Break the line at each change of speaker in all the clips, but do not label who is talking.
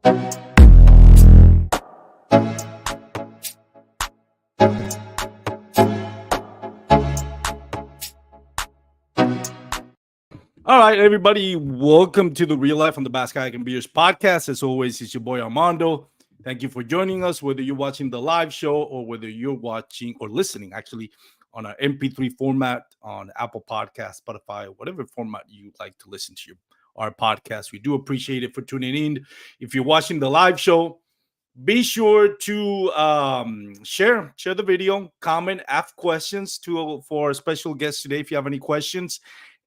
All right, everybody, welcome to the Real Life on the Bass Kayak and Beers podcast. As always, it's your boy Armando. Thank you for joining us, whether you're watching the live show or whether you're watching or listening, actually, on our MP3 format on Apple Podcasts, Spotify, whatever format you like to listen to our podcast. We do appreciate it for tuning in. If you're watching the live show, be sure to share the video, comment, ask questions for our special guest today if you have any questions.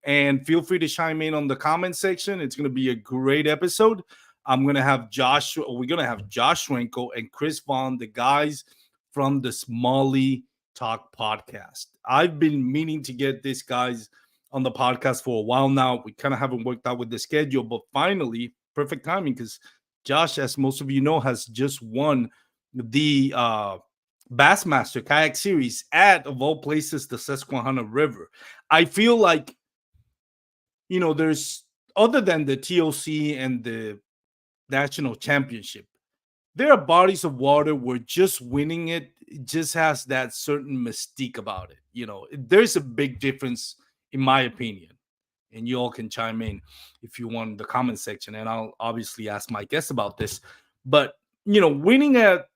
And feel free to chime in on the comment section. It's going to be a great episode. We're going to have Josh Renko and Chris Vaughn, the guys from the Smallie Talk Podcast. I've been meaning to get these guys on the podcast for a while now. We kind of haven't worked out with the schedule, but finally, perfect timing, because Josh, as most of you know, has just won the Bassmaster Kayak Series at, of all places, the Susquehanna River. I feel like, you know, there's, other than the TOC and the national championship, there are bodies of water where just winning it just has that certain mystique about it. You know, there's a big difference, in my opinion. And you all can chime in if you want in the comment section. And I'll obviously ask my guests about this. But, you know, winning at,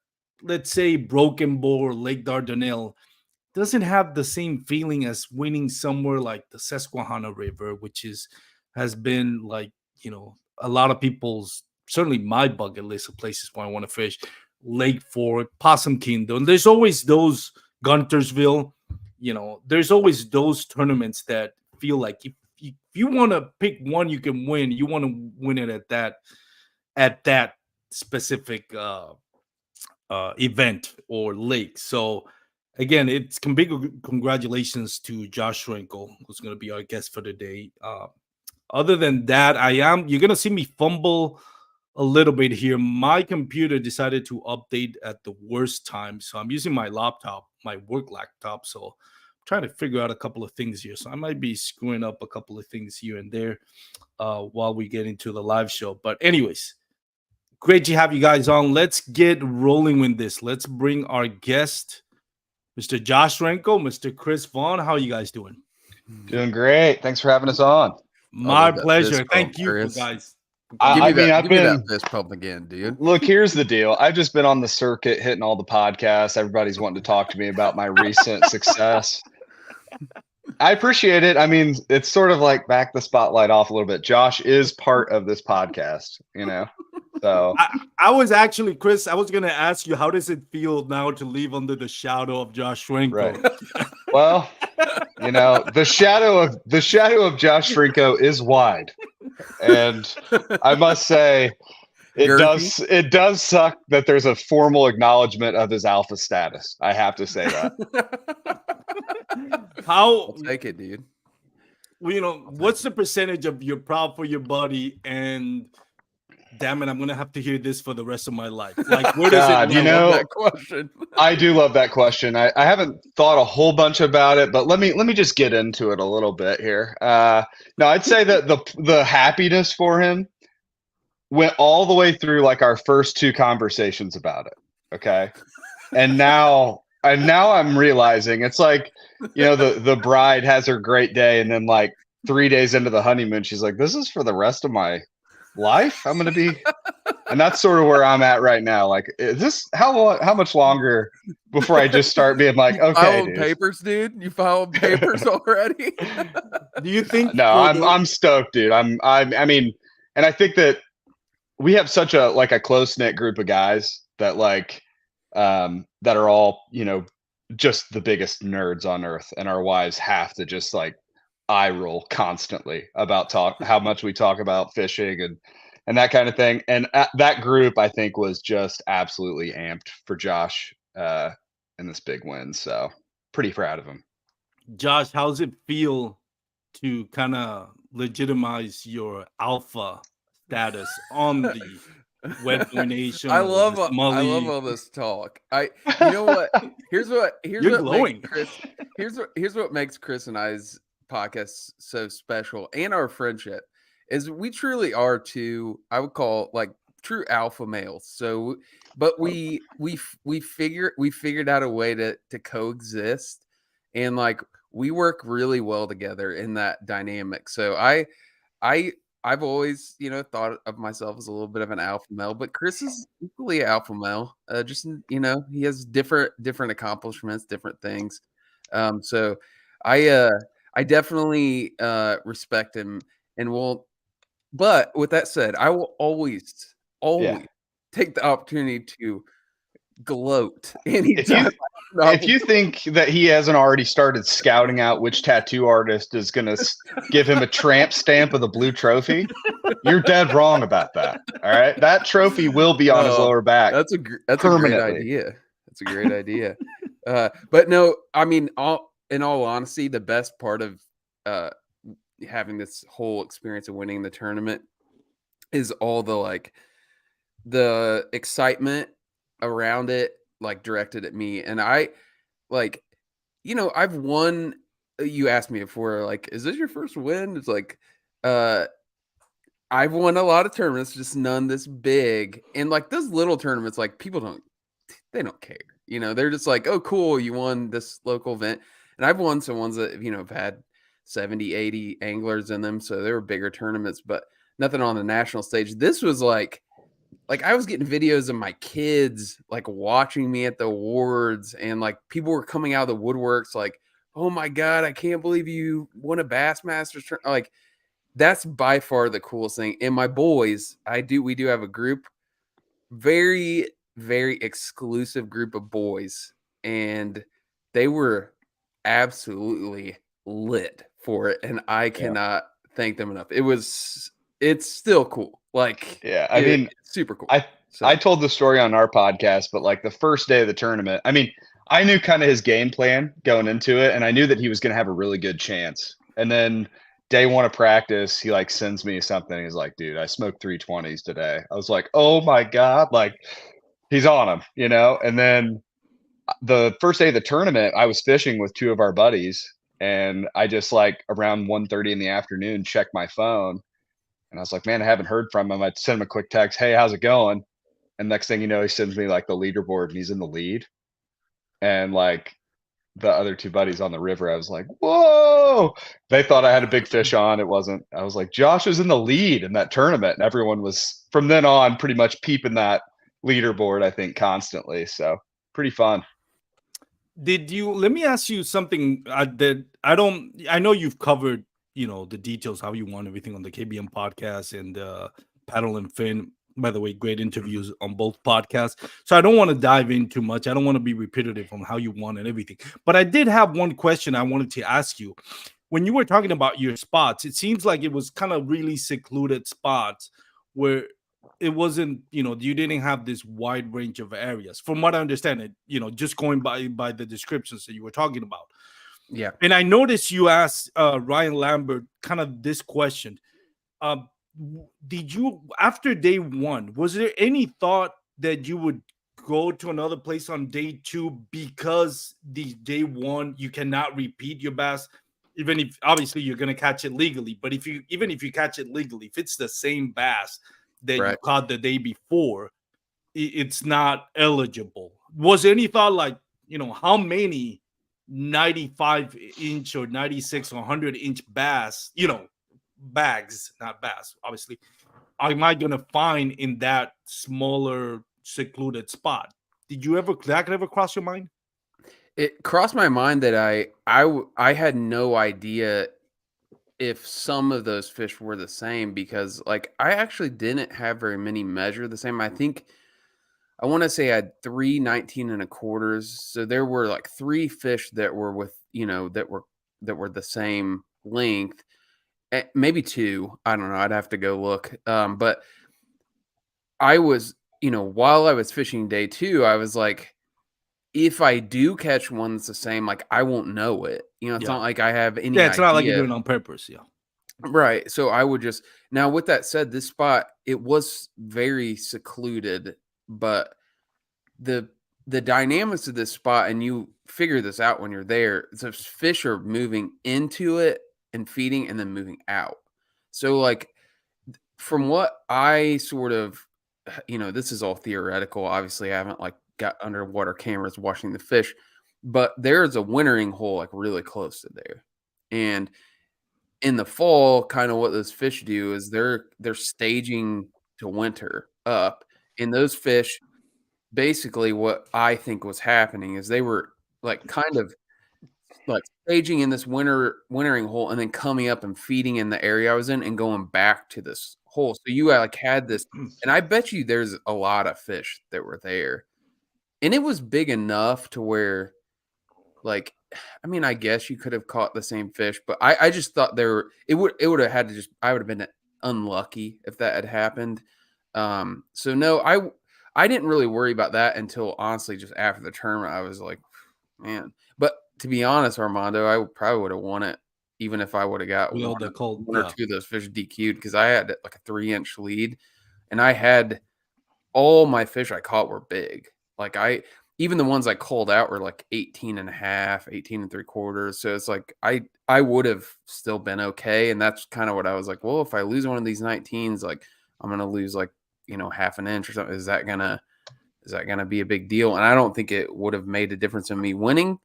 let's say, Broken Bow or Lake Dardanelle doesn't have the same feeling as winning somewhere like the Susquehanna River, which has been, like, you know, a lot of people's, certainly my bucket list of places where I want to fish. Lake Fork, Possum Kingdom. There's always those, Guntersville, you know, there's always those tournaments that feel like if you want to pick one you can win, you want to win it at that specific event or lake. So again, it's big congratulations to Josh Renko, who's going to be our guest for today. Other than that, you're going to see me fumble a little bit here. My computer decided to update at the worst time, so I'm using my laptop, my work laptop. So I'm trying to figure out a couple of things here. So I might be screwing up a couple of things here and there while we get into the live show. But anyways, great to have you guys on. Let's get rolling with this. Let's bring our guest, Mr. Josh Renko, Mr. Chris Vaughn. How are you guys doing?
Doing great. Thanks for having us on.
My pleasure. Thank you, guys.
I've been
that fist pump again, dude.
Look, here's the deal. I've just been on the circuit, hitting all the podcasts. Everybody's wanting to talk to me about my recent success. I appreciate it. I mean, it's sort of like back the spotlight off a little bit. Josh is part of this podcast, you know. So
I was actually, Chris, I was going to ask you, how does it feel now to live under the shadow of Josh Renko?
Right. Well, you know, the shadow of Josh Renko is wide. And I must say, it does suck that there's a formal acknowledgement of his alpha status. I have to say that.
I'll take it, dude.
Well, you know, what's the percentage of you're proud for your buddy and damn it, I'm gonna have to hear this for the rest of my life? Like, where does it?
You know,
that question.
I do love that question. I haven't thought a whole bunch about it, but let me just get into it a little bit here. No, I'd say that the happiness for him went all the way through like our first two conversations about it. Okay, and now I'm realizing it's like, you know, the bride has her great day, and then like 3 days into the honeymoon, she's like, "This is for the rest of my life. I'm gonna be," and that's sort of where I'm at right now. Like, is this how much longer before I just start being like, okay,
filed papers, dude? You filed papers already?
Do you think?
No, I'm stoked, dude. I mean, and I think that we have such a close knit group of guys that that are all, you know, just the biggest nerds on earth, and our wives have to just like eye roll constantly about how much we talk about fishing and that kind of thing. And that group, I think, was just absolutely amped for Josh in this big win. So pretty proud of him.
Josh, how's it feel to kind of legitimize your alpha status on the Wetboy Nation?
I love all this talk. You know what? Here's what makes Chris, here's what makes Chris and I's podcast so special, and our friendship, is we truly are two, I would call, like, true alpha males. So, but we figured out a way to coexist, and like we work really well together in that dynamic. So I've always, thought of myself as a little bit of an alpha male, but Chris is equally alpha male. Just he has different accomplishments, different things. So I definitely respect him and will. But with that said, I will always take the opportunity to gloat anytime.
If you think that he hasn't already started scouting out which tattoo artist is going to give him a tramp stamp of the blue trophy, you're dead wrong about that. All right, that trophy will be on his lower back.
That's a great idea. That's a great idea. But no, I mean, in all honesty, the best part of having this whole experience of winning the tournament is all the excitement around it, like directed at me. And I I've won. You asked me before, like, is this your first win? It's like, I've won a lot of tournaments, just none this big. And like those little tournaments, like people don't care. They're just like, oh, cool, you won this local event. And I've won some ones that, have had 70, 80 anglers in them. So they were bigger tournaments, but nothing on the national stage. This was like I was getting videos of my kids like watching me at the awards, and like people were coming out of the woodworks like, oh my God, I can't believe you won a Bassmaster tournament. Like that's by far the coolest thing. And my boys, we do have a group, very, very exclusive group of boys, and they were absolutely lit for it. And I cannot thank them enough. It's still cool. Like,
yeah, I mean,
super cool.
I told the story on our podcast, but like the first day of the tournament, I mean, I knew kind of his game plan going into it, and I knew that he was going to have a really good chance. And then day one of practice, he like sends me something. He's like, dude, I smoked 320s today. I was like, oh my God, like he's on him, And then the first day of the tournament, I was fishing with two of our buddies, and I just like around 1:30 in the afternoon checked my phone. And I was like, man, I haven't heard from him. I'd send him a quick text. Hey, how's it going? And next thing you know, he sends me like the leaderboard and he's in the lead. And like the other two buddies on the river, I was like, whoa, they thought I had a big fish on. It wasn't. I was like, Josh is in the lead in that tournament. And everyone was from then on pretty much peeping that leaderboard, I think, constantly. So pretty fun.
Let me ask you something that I know you've covered, the details, how you won everything on the KBM podcast and Paddle and Fin. By the way, great interviews on both podcasts. So I don't want to dive in too much. I don't want to be repetitive on how you won and everything. But I did have one question I wanted to ask you. When you were talking about your spots, it seems like it was kind of really secluded spots where it wasn't, you didn't have this wide range of areas. From what I understand it, just going by the descriptions that you were talking about.
Yeah.
And I noticed you asked Ryan Lambert kind of this question. Did you, after day one, was there any thought that you would go to another place on day two because the day one you cannot repeat your bass, even if obviously you're going to catch it legally? But if you catch it legally, if it's the same bass that you caught the day before, it's not eligible. Was there any thought like, how many 95-inch or 96 or 100-inch bass, bags, not bass, obviously, am I gonna find in that smaller secluded spot? Did that ever cross your mind?
It crossed my mind that I had no idea if some of those fish were the same, because like I actually didn't have very many measure the same. I want to say I had 3 19.25s. So there were like 3 fish that were with, that were the same length. Maybe 2. I don't know. I'd have to go look. But I was, while I was fishing day 2, I was like, if I do catch one that's the same, like I won't know it. It's not like I have any idea.
It's not like you're doing it on purpose. Yeah.
Right. So I would just, now with that said, this spot, it was very secluded, but the dynamics of this spot, and you figure this out when you're there, the fish are moving into it and feeding and then moving out. So like from what I sort of this is all theoretical. Obviously, I haven't like got underwater cameras watching the fish, but there's a wintering hole like really close to there. And in the fall, kind of what those fish do is they're staging to winter up. And those fish, basically what I think was happening is they were like kind of like staging in this wintering hole and then coming up and feeding in the area I was in and going back to this hole. So you like had this, and I bet you there's a lot of fish that were there. And it was big enough to where, like, I mean, I guess you could have caught the same fish, but I just thought it would have had to I would have been unlucky if that had happened. So no, I didn't really worry about that until honestly just after the tournament. I was like, man. But to be honest, Armando, I probably would have won it even if I would have got
With all
one,
the cold,
one or two of those fish DQ'd because I had like a 3-inch lead, and I had all my fish I caught were big. Like even the ones I called out were like 18 and a half, 18 and 3/4. So it's like I would have still been okay. And that's kind of what I was like, well, if I lose one of these 19s, like I'm gonna lose like, half an inch or something. Is that gonna be a big deal? And I don't think it would have made a difference in me winning.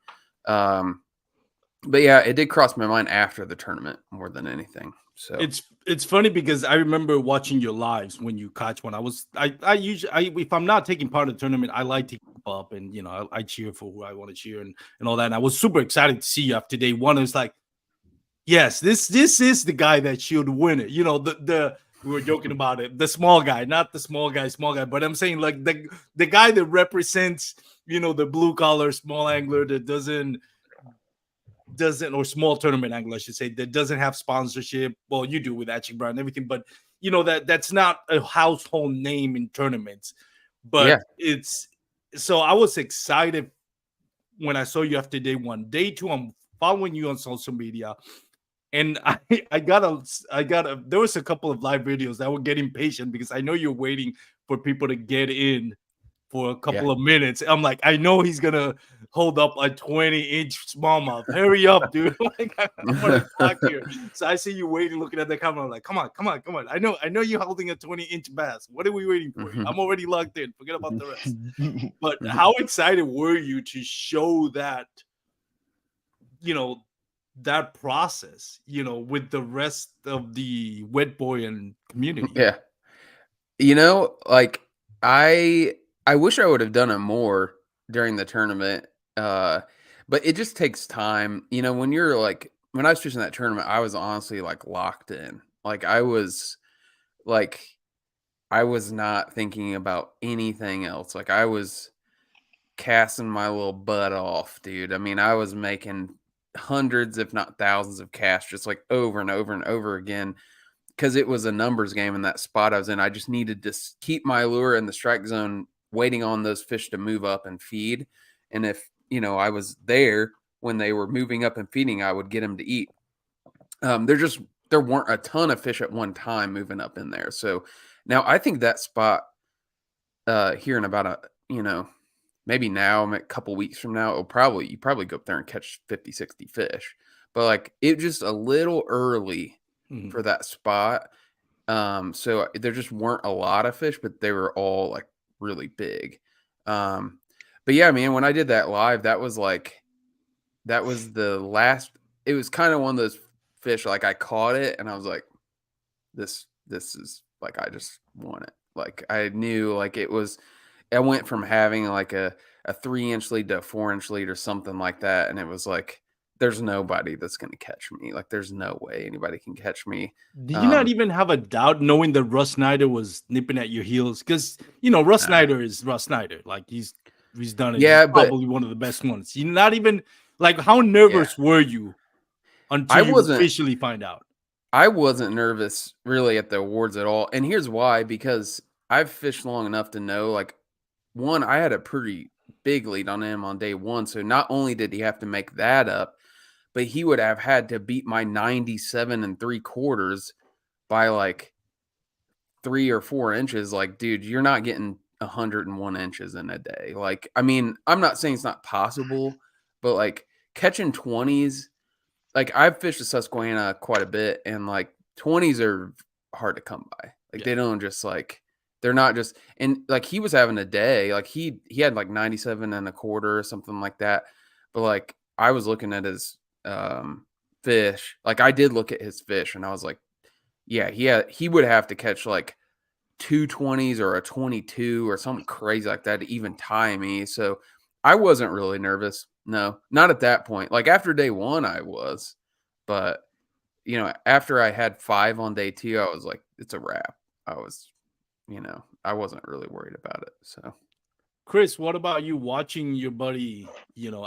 But yeah, it did cross my mind after the tournament more than anything. So
it's funny because I remember watching your lives when you catch one. I usually if I'm not taking part in the tournament, I like to keep up and I cheer for who I want to cheer and all that. And I was super excited to see you after day one. It was like, yes, this is the guy that should win it. The we were joking about it, the small guy, not the small guy, but I'm saying like the guy that represents the blue collar small angler that doesn't or small tournament angler, I should say, that doesn't have sponsorship. Well, you do with Achigan and everything, but that's not a household name in tournaments. But
yeah,
it's so I was excited when I saw you after day one. Day two, I'm following you on social media, and I got a there was a couple of live videos that were getting impatient because I know you're waiting for people to get in for a
yeah.
couple of minutes. I'm like, I know he's gonna hold up a 20-inch smallmouth. Hurry up, dude! Like, I want to talk here. So I see you waiting, looking at the camera. I'm like, come on. I know you're holding a 20-inch bass. What are we waiting for?
Mhm.
I'm already locked in. Forget about the rest. But how excited were you to show that? That process. With the rest of the Wetboy and community.
Yeah. Like I wish I would have done it more during the tournament. But it just takes time. When you're like when I was fishing that tournament, I was honestly like locked in. Like I was not thinking about anything else. Like I was casting my little butt off, dude. I mean, I was making hundreds, if not thousands of casts just like over and over and over again. Because it was a numbers game in that spot I was in. I just needed to keep my lure in the strike zone, waiting on those fish to move up and feed. And if, I was there when they were moving up and feeding, I would get them to eat. There weren't a ton of fish at one time moving up in there. So now I think that spot here in about maybe now, a couple weeks from now, you probably go up there and catch 50, 60 fish. But like it just a little early for that spot. So there just weren't a lot of fish, but they were all like really big. But yeah, man, when I did that live, that was the last. It was kind of one of those fish. Like I caught it, and I was like, "This is like I just won it." Like I knew, like it was. I went from having like a 3-inch lead to a 4-inch lead or something like that, and it was like, there's nobody that's going to catch me. Like, there's no way anybody can catch me.
Did you not even have a doubt knowing that Russ Snyder was nipping at your heels? Because Russ Snyder is Russ Snyder. Like he's done it.
Yeah,
He's
but
probably one of the best ones. You're not even like how nervous were you until you officially find out?
I wasn't nervous really at the awards at all. And here's why, because I've fished long enough to know, like, one, I had a pretty big lead on him on day one. So not only did he have to make that up, but he would have had to beat my 97 3/4 by like 3 or 4 inches. Like, dude, you're not getting 101 inches in a day. Like, I mean, I'm not saying it's not possible, but like catching 20s, like I've fished the Susquehanna quite a bit, and like 20s are hard to come by. Like they don't just like They're not just, and like he was having a day, like he had like 97 and a quarter or something like that. But like I was looking at his fish, like I did look at his fish and I was like, yeah, he would have to catch like 220s or a 22 or something crazy like that to even tie me. So I wasn't really nervous. No, not at that point. Like after day one, I was, but after I had 5 on day 2, I was like, it's a wrap. I was, I wasn't really worried about it. So,
Chris, what about you watching your buddy,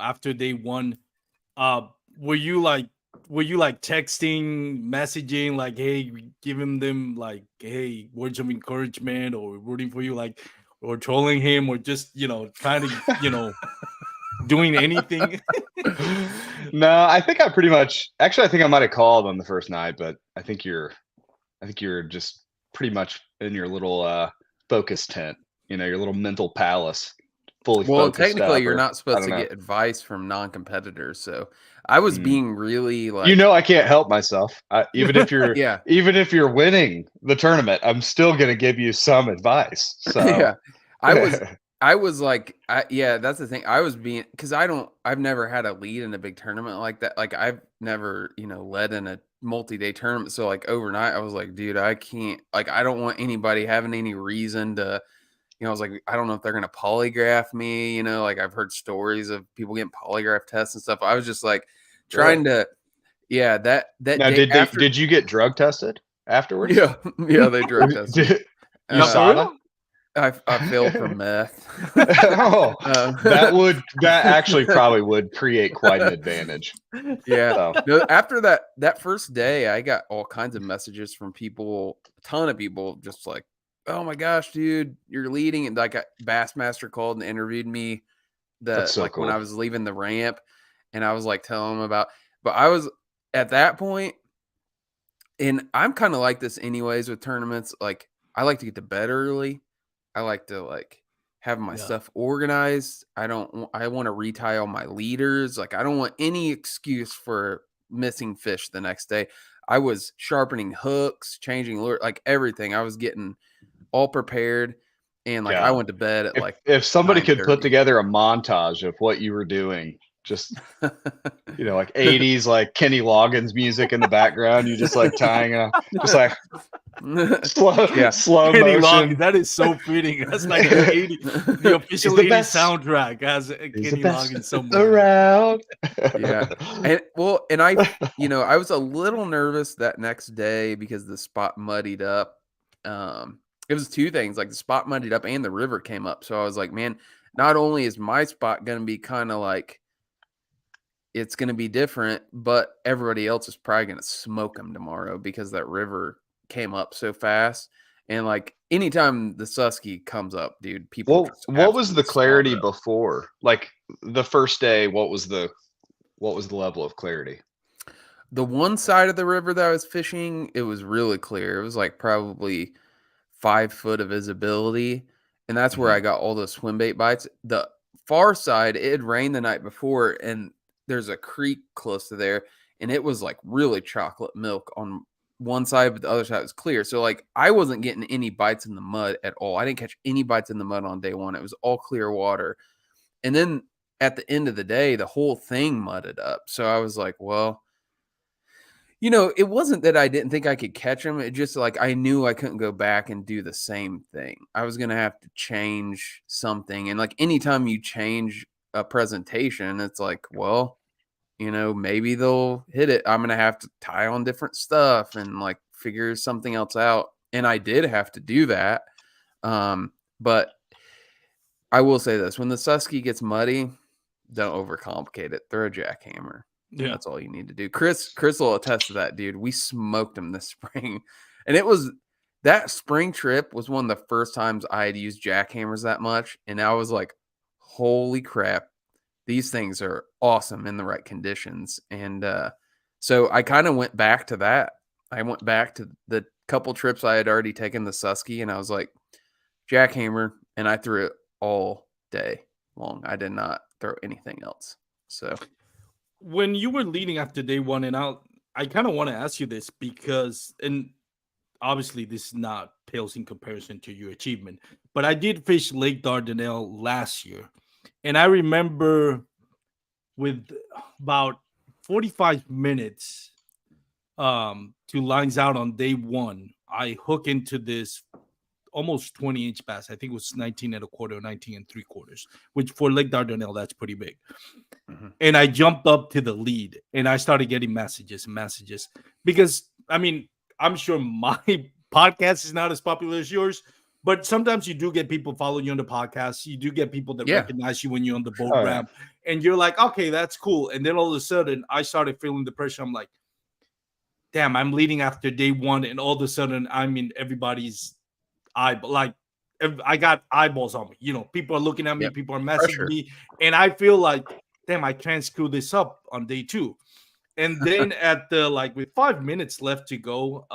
after day 1? Uh, were you like texting, messaging, like, hey, giving them like, hey, words of encouragement or rooting for you, like, or trolling him, or just, trying to, doing anything?
No, I think I pretty much, actually, I think I might have called on the first night, but I think you're just pretty much in your little focus tent, your little mental palace, fully
well,
focused
technically,
up,
you're
or
not
I
supposed
don't
to
know.
get advice from non-competitors. So I was being really like,
I can't help myself. Even if you're
yeah,
even if you're winning the tournament, I'm still going to give you some advice. So
yeah, I was like, yeah, that's the thing. I was being, because I've never had a lead in a big tournament like that. Like I've never, led in a multi-day tournament. So like overnight, I was like, dude, I can't, like, I don't want anybody having any reason to, I was like, I don't know if they're going to polygraph me, like I've heard stories of people getting polygraph tests and stuff. I was just like trying to, yeah, that
now,
day after,
did you get drug tested afterwards?
yeah, they drug tested.
USADA?
I failed for meth.
Oh, that actually probably would create quite an advantage.
Yeah.
So.
No, after that first day, I got all kinds of messages from people, a ton of people, just like, "Oh my gosh, dude, you're leading!" And like Bassmaster called and interviewed me.
That's so
Like
cool.
when I was leaving the ramp, and I was like telling him about. But I was at that point, and I'm kind of like this anyways with tournaments. Like I like to get to bed early. I like to like have my stuff organized. I want to retie all my leaders. Like I don't want any excuse for missing fish the next day. I was sharpening hooks, changing lure, like everything. I was getting all prepared, and like I went to bed at like
if somebody could put
9:30.
together a montage of what you were doing, just like 80s, like Kenny Loggins music in the background, you just like tying a, just like slow
Kenny
motion.
Loggins, that is so fitting. That's like the official 80s soundtrack has Kenny Loggins somewhere
around.
Yeah. And I was a little nervous that next day because the spot muddied up. It was 2 things, like the spot muddied up and the river came up. So I was like, man, not only is my spot going to be kind of like, it's going to be different, but everybody else is probably going to smoke them tomorrow because that river came up so fast. And like anytime the Susky comes up, dude, people.
What was the clarity before? Like the first day, what was the level of clarity?
The one side of the river that I was fishing, it was really clear. It was like probably 5 foot of visibility, and that's where I got all those swim bait bites. The far side, it had rained the night before, and there's a creek close to there, and it was like really chocolate milk on one side, but the other side was clear. So like I wasn't getting any bites in the mud at all. I didn't catch any bites in the mud on day 1. It was all clear water. And then at the end of the day, the whole thing mudded up. So I was like, well, it wasn't that I didn't think I could catch them. It just like I knew I couldn't go back and do the same thing. I was going to have to change something. And like anytime you change a presentation, it's like, well, maybe they'll hit it. I'm going to have to tie on different stuff and like figure something else out. And I did have to do that. But I will say this, when the Susky gets muddy, don't overcomplicate it. Throw a jackhammer. Yeah, that's all you need to do. Chris will attest to that, dude. We smoked him this spring. And that spring trip was one of the first times I had used jackhammers that much. And I was like, holy crap. These things are awesome in the right conditions. And so I kind of went back to that. I went back to the couple trips I had already taken the Susky, and I was like, jackhammer, and I threw it all day long. I did not throw anything else. So
when you were leading after day 1, and I kind of want to ask you this because, and obviously this is not pales in comparison to your achievement, but I did fish Lake Dardanelle last year, and I remember with about 45 minutes to lines out on day one, I hook into this almost 20-inch bass. I think it was 19 and a quarter or 19 and three quarters, which for Lake Dardanelle, that's pretty big. And I jumped up to the lead and I started getting messages and messages because, I mean, I'm sure my podcast is not as popular as yours, but sometimes you do get people following you on the podcast. You do get people that recognize you when you're on the boat ramp, and you're like, okay, that's cool. And then all of a sudden, I started feeling the pressure. I'm like, damn, I'm leading after day one, and all of a sudden, I'm in everybody's eyeball. Like, I got eyeballs on me. You know, people are looking at me, people are messaging me, and I feel like, damn, I can't screw this up on day two. And then at the with 5 minutes left to go,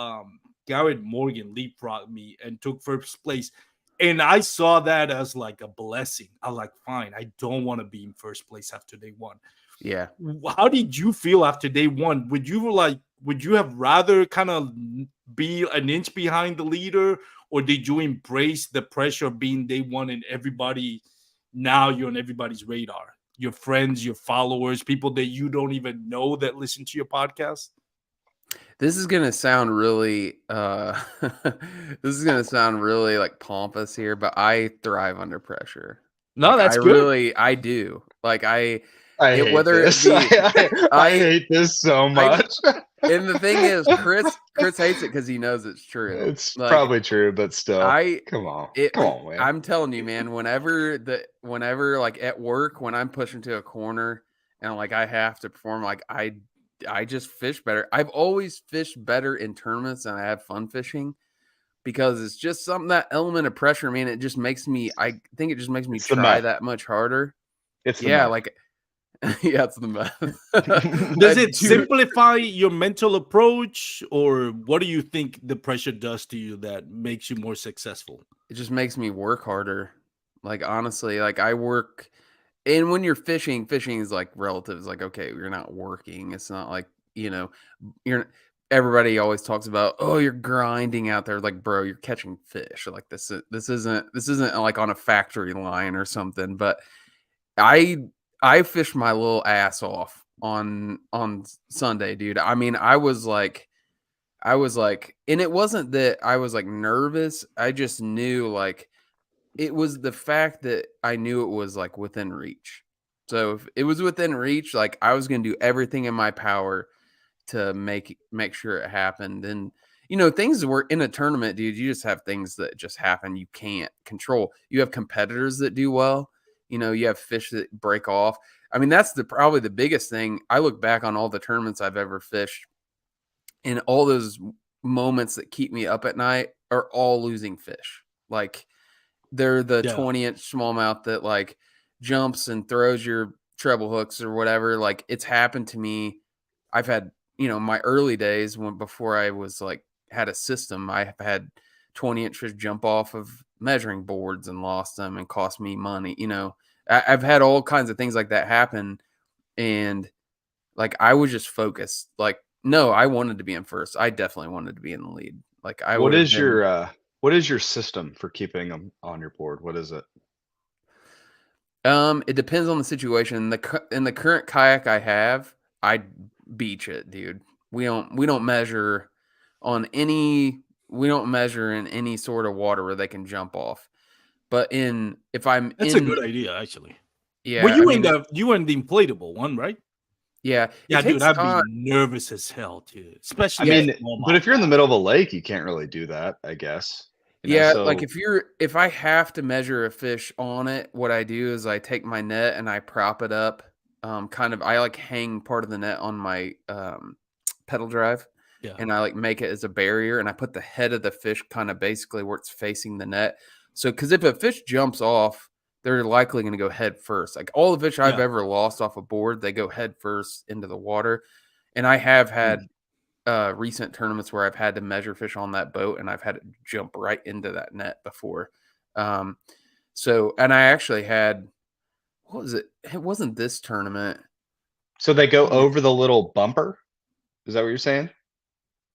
Garrett Morgan leapfrogged me and took first place. And I saw that as like a blessing. I was like, fine, I don't want to be in first place after day one.
Yeah.
How did you feel after day one? Would you have rather kind of be an inch behind the leader, or did you embrace the pressure of being day one and everybody, now you're on everybody's radar? Your friends, your followers, people that you don't even know that listen to your podcast?
This is gonna sound really like pompous here, but I thrive under pressure.
No,
like,
that's
I
good.
Really, I do. Like
I hate this. I hate this so much.
And the thing is, Chris hates it because he knows it's true.
It's probably true, but still, come on, man.
I'm telling you, man. Whenever like at work, when I'm pushing to a corner and like I have to perform, like I just fish better. I've always fished better in tournaments and I have fun fishing because it's just something, that element of pressure, man. It just makes me, I think it just makes me try that much harder.
It's
it's the method.
Does it simplify your mental approach, or what do you think the pressure does to you that makes you more successful?
It just makes me work harder. Like, honestly, like I work. And when you're fishing is like relative. It's like, okay, you're not working. It's not like, everybody always talks about, oh, you're grinding out there. Like, bro, you're catching fish. Like this isn't like on a factory line or something. But I fished my little ass off on Sunday, dude. I mean, I was like, and it wasn't that I was like nervous. I just knew like, it was the fact that I knew it was like within reach. So if it was within reach, like I was going to do everything in my power to make sure it happened. And, things were in a tournament, dude, you just have things that just happen. You can't control. You have competitors that do well. You have fish that break off. I mean, that's probably the biggest thing. I look back on all the tournaments I've ever fished, and all those moments that keep me up at night are all losing fish. Like, they're the 20-inch smallmouth that like jumps and throws your treble hooks or whatever. Like, it's happened to me. I've had, my early days before I was like had a system, I have had 20-inch fish jump off of measuring boards and lost them and cost me money. I've had all kinds of things like that happen. And like, I was just focused. Like, no, I wanted to be in first. I definitely wanted to be in the lead. Like,
what is your system for keeping them on your board? What is it?
It depends on the situation. In the current kayak I have, I beach it, dude. We don't measure in any sort of water where they can jump off. But that's
a good idea, actually.
Yeah.
Well, you were in the inflatable one, right?
Yeah.
Yeah, dude, I'd be nervous as hell too. Especially,
but if you're in the middle of a lake, you can't really do that, I guess.
Like if I have to measure a fish on it, what I do is I take my net and I prop it up. I like hang part of the net on my pedal drive. Yeah. And I like make it as a barrier, and I put the head of the fish kind of basically where it's facing the net. So, because if a fish jumps off, they're likely going to go head first. Like all the fish I've ever lost off a board, they go head first into the water. And I have had recent tournaments where I've had to measure fish on that boat, and I've had to jump right into that net before. And I actually had, what was it? It wasn't this tournament.
So they go over the little bumper? Is that what you're saying?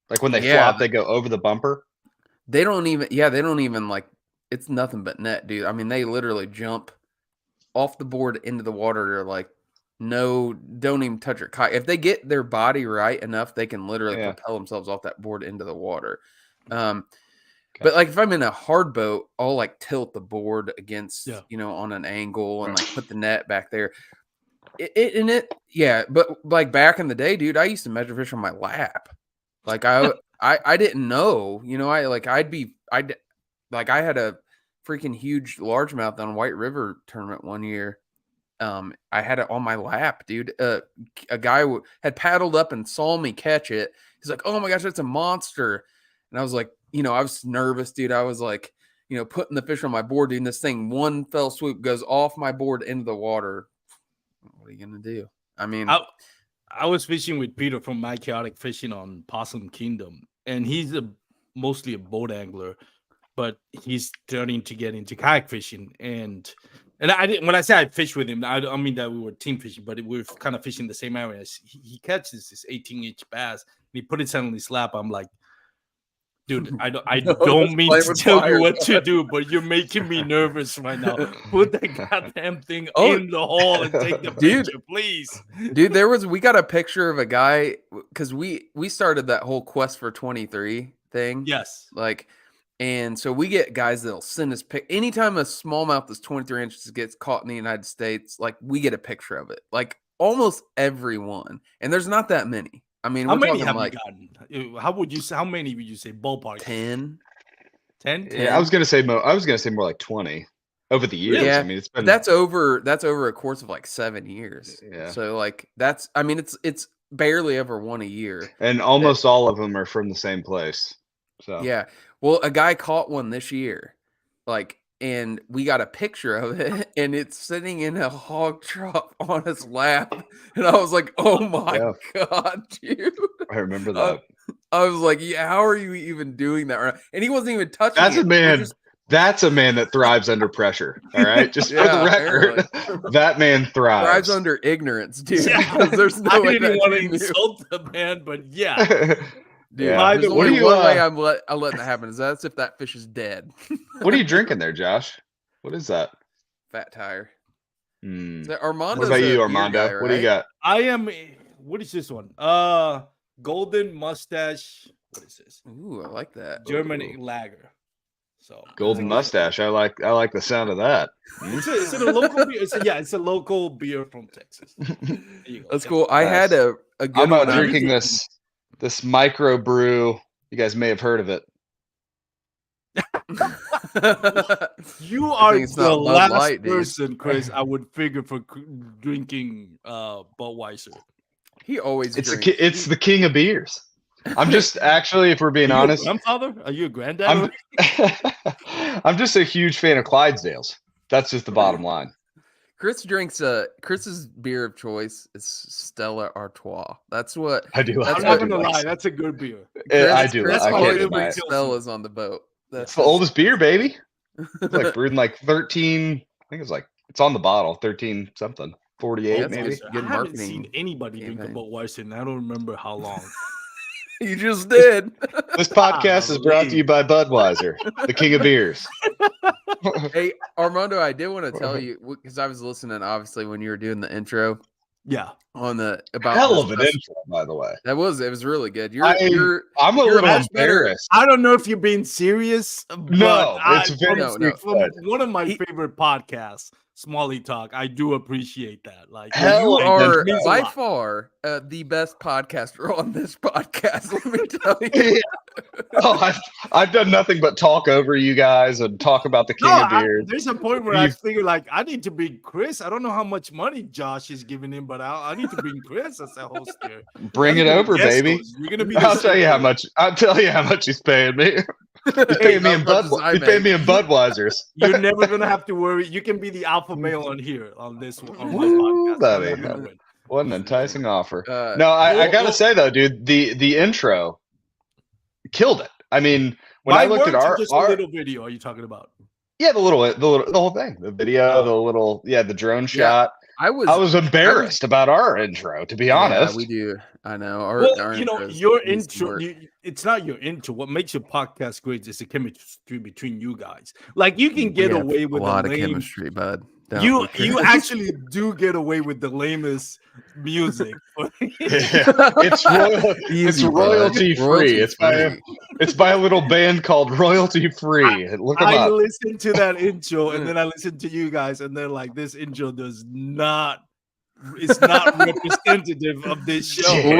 Like when they flop, they go over the bumper?
They don't even like, it's nothing but net, dude. I mean, they literally jump off the board into the water. They're like, no, don't even touch your kite. If they get their body right enough, they can literally propel themselves off that board into the water. But like if I'm in a hard boat, I'll like tilt the board against, on an angle and like put the net back there. But like back in the day, dude, I used to measure fish on my lap. Like I didn't know, I had a freaking huge largemouth on White River tournament one year. I had it on my lap, dude. A guy had paddled up and saw me catch it. He's like, "Oh my gosh, that's a monster!" And I was like, I was nervous, dude. I was like, putting the fish on my board, dude. And this thing, one fell swoop, goes off my board into the water. What are you gonna do? I mean,
I was fishing with Peter from My Chaotic Fishing on Possum Kingdom, and he's mostly a boat angler, but he's starting to get into kayak fishing. And I didn't, when I say I fished with him, I don't mean that we were team fishing, but we were kind of fishing the same area. He catches this 18-inch bass, and he put it on his lap. I'm like, dude, I don't mean to tell you what to do, but you're making me nervous right now. Put that goddamn thing in the hole and take the picture, please.
Dude, we got a picture of a guy, because we started that whole Quest for 23 thing.
Yes.
And so we get guys that'll send us anytime a smallmouth that's 23 inches gets caught in the United States, like we get a picture of it. Like almost everyone. And there's not that many. I mean,
how many have you gotten? How many would you say ballpark?
10.
10?
Yeah, I was gonna say more like 20 over the years.
Yeah,
I mean, it's been
that's over a course of like 7 years.
Yeah.
So like it's barely ever one a year.
And almost all of them are from the same place. So
yeah. Well, a guy caught one this year, and we got a picture of it, and it's sitting in a hog trough on his lap, and I was like, "Oh my god, dude!"
I remember that.
I was like, "Yeah, how are you even doing that?" And he wasn't even touching.
That's a man. That's a man that thrives under pressure. All right, just for the record, that man thrives
under ignorance, dude. Because there's no way
didn't want to insult the man, but yeah.
Dude,
yeah.
There's only one way I'm letting that happen is that's if that fish is dead.
What are you drinking there, Josh? What is that?
Fat Tire.
Is
that Armando?
What about you, Armando? Guy, right? What do you got?
I am. What is this one? Golden Mustache. What is this?
Ooh, I like that.
German lager. So
Golden Mustache. I like the sound of that.
Is it a local beer? It's a local beer from Texas.
That's cool. I had a good
I'm
one.
Drinking this micro brew. You guys may have heard of it.
You are the last person, Chris, I would figure for drinking Budweiser.
He always
it's the king of beers. I'm just actually, if we're being honest,
grandfather? Are you a granddad?
I'm just a huge fan of Clydesdales. That's just the bottom line.
Chris drinks Chris's beer of choice is Stella Artois. That's what
I do.
I'm not gonna lie, that's a good beer.
I do.
Chris
I
always brings Stella's on the boat.
That's the oldest beer, baby. It's like brewed in like 13. I think it's on the bottle, 13 something, 48 maybe.
I haven't seen anybody drink a Budweiser, and I don't remember how long.
You just did.
This podcast is brought to you by Budweiser, the king of beers.
Hey, Armando, I did want to tell you, because I was listening, obviously, when you were doing the intro.
Yeah.
On the about
hell of an intro, by the way.
It was really good.
I'm a little embarrassed.
I don't know if you're being serious.
No, it's very
from one of my favorite podcasts, Smallie Talk. I do appreciate that. Like,
you are by far the best podcaster on this podcast. Let me tell you.
I've done nothing but talk over you guys and talk about the king of beers.
There's a point where I figure like I need to bring Chris. I don't know how much money Josh is giving him, but I need to bring Chris as a host here.
Bring it over, baby.
You're gonna be.
I'll tell you how much he's paying me. He's paying me in Budweisers.
You're never gonna have to worry. You can be the alpha male on here on this one on my podcast.
Buddy. What an enticing offer. I gotta say though, dude, the intro killed it. I mean, when I looked at our
little video, are you talking about?
Yeah, the whole thing, the video, the drone shot.
I
was embarrassed about our intro, to be honest.
Yeah, we do. I know.
Well, your intro, it's not your intro. What makes your podcast great is the chemistry between you guys. Like, you can get away with
a lot
of
chemistry, bud.
You actually do get away with the lamest music.
It's royalty free. It's by a little band called Royalty Free. Look them
I
up.
listened to that intro, and then I listened to you guys, and they're like, this intro it's not representative of this show.
Well,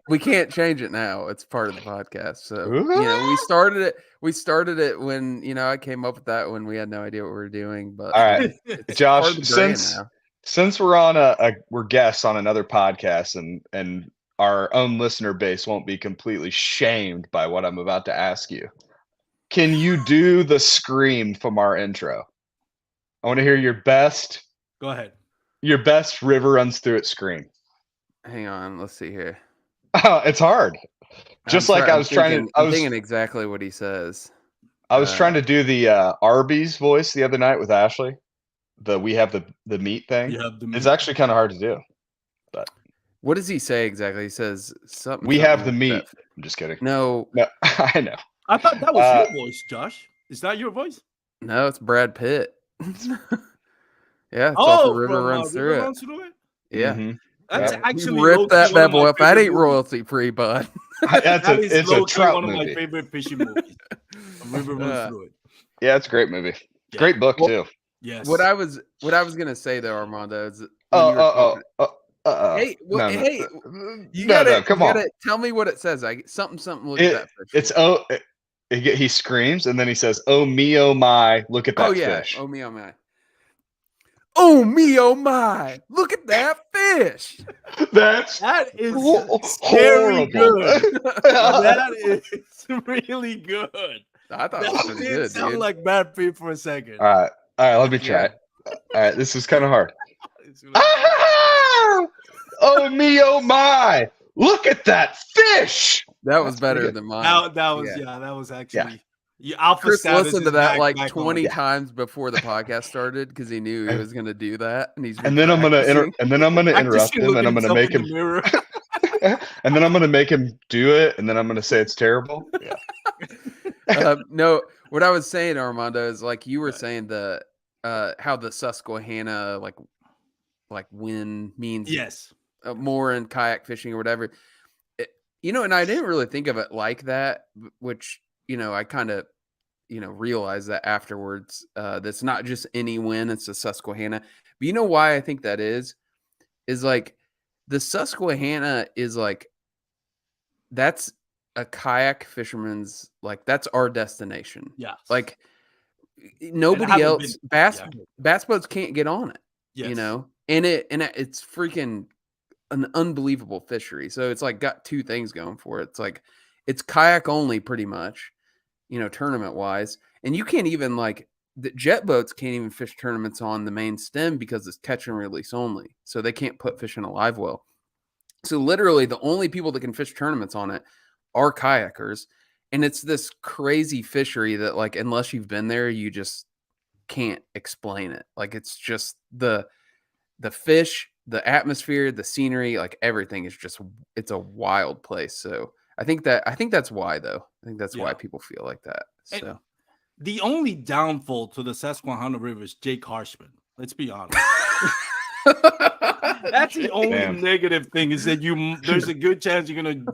we can't change it now. It's part of the podcast. So we started it when I came up with that when we had no idea what we were doing. But
all right, Josh, since we're on we're guests on another podcast, and our own listener base won't be completely shamed by what I'm about to ask you. Can you do the scream from our intro? I want to hear your best.
Go ahead.
Your best river runs through it scream.
Hang on, let's see here.
Oh, it's hard. I was thinking
exactly what he says.
I was trying to do the Arby's voice the other night with Ashley. We have the meat thing. It's actually kind of hard to do. But
what does he say exactly? He says something.
We have the meat. I'm just kidding.
No,
I know.
I thought that was your voice, Josh. Is that your voice?
No, it's Brad Pitt. Yeah, it's off the river runs through it. Yeah.
Mm-hmm.
That's actually
rip that bad boy up. That ain't royalty free, bud.
It's a trout
one
movie.
of my favorite fishing movies. A river runs through it.
Yeah, it's a great movie. Yeah. Great book too.
Yes.
What I was gonna say though, Armando, is hey, you gotta tell me what it says. Something. Look at that fish.
It's he screams and then he says, "Oh me, oh my! Look at that fish."
Oh me, oh my. Oh me, oh my! Look at that fish.
That
is scary good. That is really good.
I thought it was pretty good.
Sound like bad pee for a second.
All right. Let me try it. All right, this is kind of hard. Oh me, oh my! Look at that fish.
That was better than mine.
That was actually.
Chris listened to that like 20 times before the podcast started because he knew he was going to do that, and
then I'm going to interrupt him, and I'm going to make him and then I'm going to make him do it, and then I'm going to say it's terrible. Yeah.
No, what I was saying, Armando, is like you were saying the how the Susquehanna like wind means more in kayak fishing or whatever. And I didn't really think of it like that, which. I kind of, realized that afterwards. That's not just any wind; it's the Susquehanna. But you know why I think that is like the Susquehanna is like that's a kayak fisherman's that's our destination.
Yeah,
like nobody else bass boats can't get on it.
Yes.
And it's freaking an unbelievable fishery. So it's like got two things going for it. It's like it's kayak only pretty much. Tournament wise, and you can't even the jet boats can't even fish tournaments on the main stem because it's catch and release only. So they can't put fish in a live well. So literally the only people that can fish tournaments on it are kayakers. And it's this crazy fishery that unless you've been there, you just can't explain it. It's just the fish, the atmosphere, the scenery, everything is it's a wild place. So I think that's why, though. I think that's why people feel like that. So
and the only downfall to the Susquehanna River is Jake Harshman. Let's be honest. That's the only negative thing is that there's a good chance you're gonna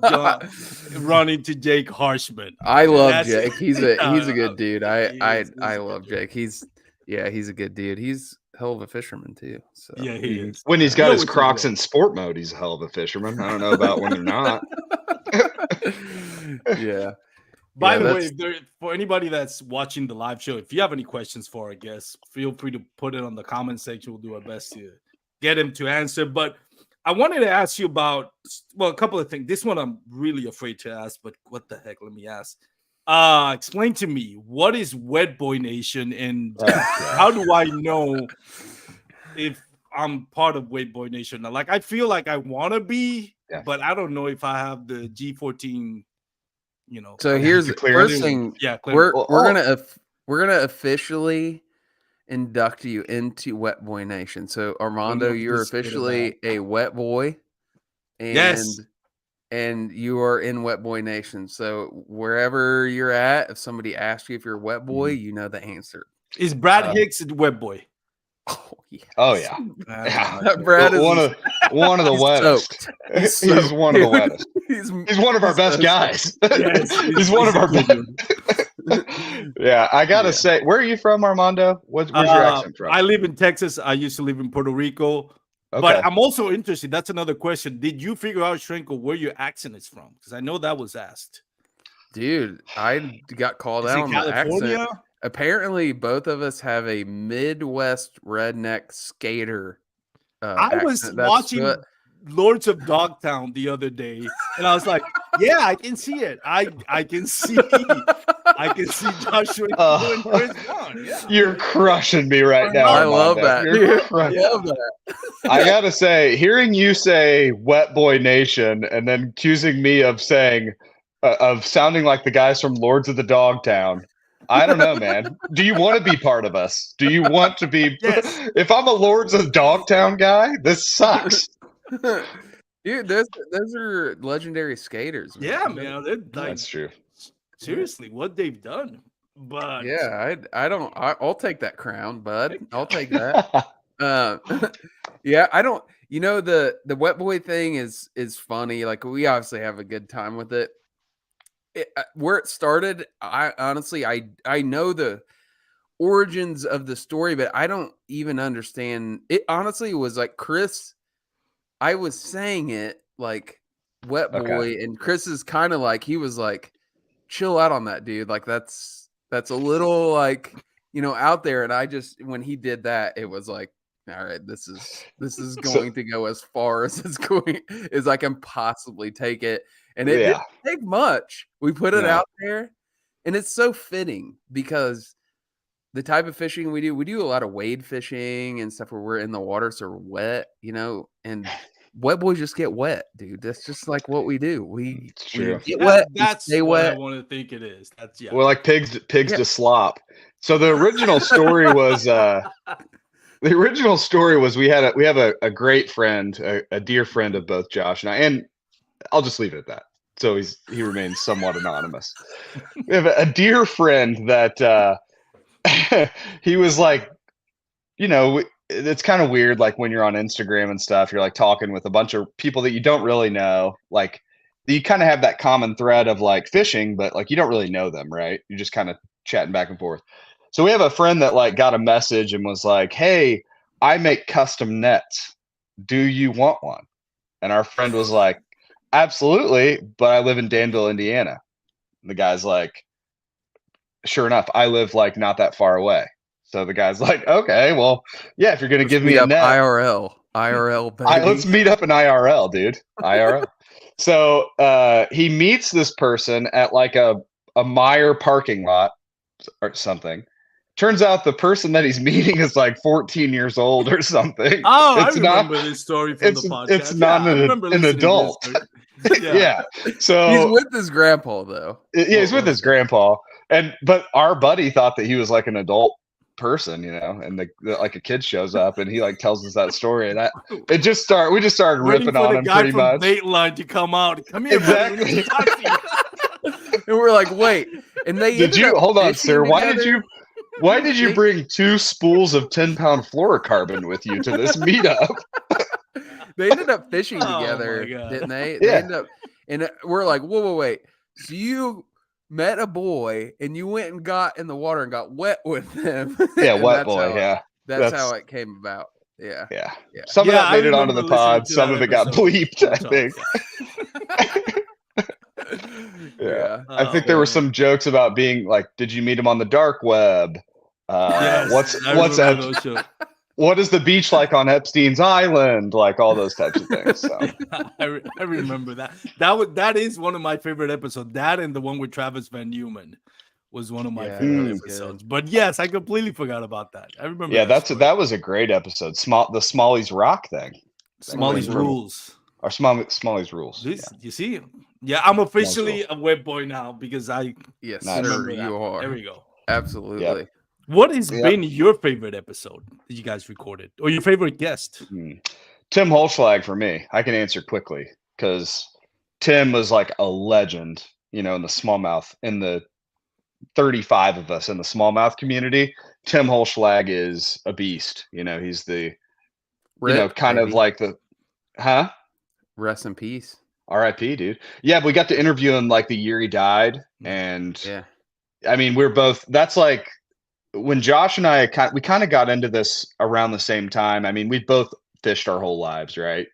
run into Jake Harshman.
I love Jake. He's a good dude. I love Jake. He's a good dude. He's a hell of a fisherman too. So
yeah, he is.
When he's got his Crocs in sport mode, he's a hell of a fisherman. I don't know about when they're not.
Yeah.
By the way, for anybody that's watching the live show, if you have any questions for our guests, feel free to put it on the comment section. We'll do our best to get him to answer. But I wanted to ask you about, a couple of things. This one I'm really afraid to ask, but what the heck? Let me ask. Explain to me, what is Wetboy Nation, and how do I know if I'm part of Wetboy Nation? I feel like I want to be, but I don't know if I have the G14.
So here's the first thing.
Yeah,
we're gonna officially induct you into Wetboy Nation. So Armando,
Don't
you're
listen to
officially a wet boy, and
Yes.
and you are in Wetboy Nation. So wherever you're at, if somebody asks you if you're a wet boy, you know the answer.
Is Brad Hicks a web boy?
Oh yeah,
Oh yeah.
that Brad is
one of the
he's
wettest.
soaked.
He's
soaked,
one of the
dude.
wettest.
He's
He's one of our
he's
best
so
guys.
Yes,
He's one of our
he's a
best.
good one.
Yeah, I gotta
Yeah.
say, where are you from, Armando? Where's your accent from?
I live in Texas. I used to live in Puerto Rico.
Okay.
But I'm also interested. That's another question. Did you figure out, Shrinkle, where your accent is from? Because I know that was asked.
Dude, I got called
Is
out
it
on the
California?
accent. Apparently, both of us have a Midwest redneck skater.
I was
accent. That's
watching
what-
Lords of Dogtown the other day, and I was like, "Yeah, I can see it. I can see Joshua and Chris Vaughn. Yeah,
You're crushing me right now.
I love
Armando.
that.
You're
dude.
crushing-
I love that.
I gotta say, hearing you say "Wetboy Nation" and then accusing me of sounding like the guys from Lords of the Dogtown. I don't know, man. Do you want to be part of us? Do you want to be?
Yes.
If I'm a Lords of Dogtown guy, this sucks.
Dude, those are legendary skaters.
Yeah, man. They're like,
That's true.
seriously, what they've done. But
Yeah, I'll take that crown, bud. I'll take that. Yeah, I don't. You know, the wet boy thing is funny. Like, we obviously have a good time with it. Where it started, I honestly I know the origins of the story, but I don't even understand it. Honestly, it was like Chris. I was saying it like wet boy,
Okay.
and Chris is kind of like, he was like, chill out on that, dude. Like that's a little like, out there. And I just, when he did that, it was like, all right, this is going to go as far as it's going as I can possibly take it. And it didn't take much. We put it out there, and it's so fitting because the type of fishing we do a lot of wade fishing and stuff where we're in the water, so we're wet, and wet boys just get wet, dude. That's just like what we do. We get wet,
that's
stay
what
wet.
I want to think it is. That's
We're like pigs to slop. So the original story was we have a great friend, a dear friend of both Josh and I, and I'll just leave it at that. So he remains somewhat anonymous. We have a dear friend that he was like, it's kind of weird, like when you're on Instagram and stuff, you're like talking with a bunch of people that you don't really know, like you kind of have that common thread of like fishing, but like you don't really know them, right? You're just kind of chatting back and forth. So we have a friend that like got a message and was like, "Hey, I make custom nets. Do you want one?" And our friend was like, "Absolutely, but I live in Danville, Indiana." And the guy's like, "Sure enough, I live like not that far away." So the guy's like, "Okay, well, yeah, if you're gonna give me a net,
IRL, baby.
let's meet up in IRL, dude. IRL." So he meets this person at like a Meijer parking lot or something. Turns out the person that he's meeting is like 14 years old or something.
Oh, I remember this story from the podcast.
It's not an adult. Yeah. So
he's with his grandpa though.
Yeah, he's with his grandpa. But our buddy thought that he was like an adult person, and like a kid shows up and he like tells us that story, and we just started ripping on him pretty much.
Dateline to come out. Come here,
exactly.
And we're like, wait. And they
hold on, sir? Why did you bring 2 spools of 10-pound fluorocarbon with you to this meetup?
They ended up fishing
Oh
together,
my God.
didn't they?
Yeah.
They ended up, and we're like, whoa, wait. So you met a boy and you went and got in the water and got wet with him?
Yeah, wet boy. Yeah,
that's how it came about. Yeah.
Some of that made it onto the
remember
pod.
listening to
Some
that
of it got
episode.
bleeped, I think.
Yeah.
I think there were some jokes about being like, "Did you meet him on the dark web?
Yes,
What is the beach like on Epstein's Island?" Like all those types of things. So.
I remember that. That is one of my favorite episodes. That and the one with Travis Van Newman was one of my favorite episodes. But yes, I completely forgot about that. I remember.
Yeah, that was a great episode. The Smallie's Rock thing.
Smallie's Rules.
Or Smallie's Rules.
You see? Yeah, I'm officially a web boy now because I
Yes,
Nice.
sir, you are.
There we go.
Absolutely.
Yep.
What has
Yep.
been your favorite episode that you guys recorded, or your favorite guest?
Tim Holschlag for me. I can answer quickly because Tim was like a legend, in the smallmouth, in the 35 of us in the smallmouth community. Tim Holschlag is a beast. He's the,
Rip,
kind of
baby.
like the, huh?
Rest in peace.
RIP, dude. Yeah, we got to interview him like the year he died. And
Yeah.
I mean, we're both, that's like when Josh and I, we kind of got into this around the same time. I mean, we both fished our whole lives, right?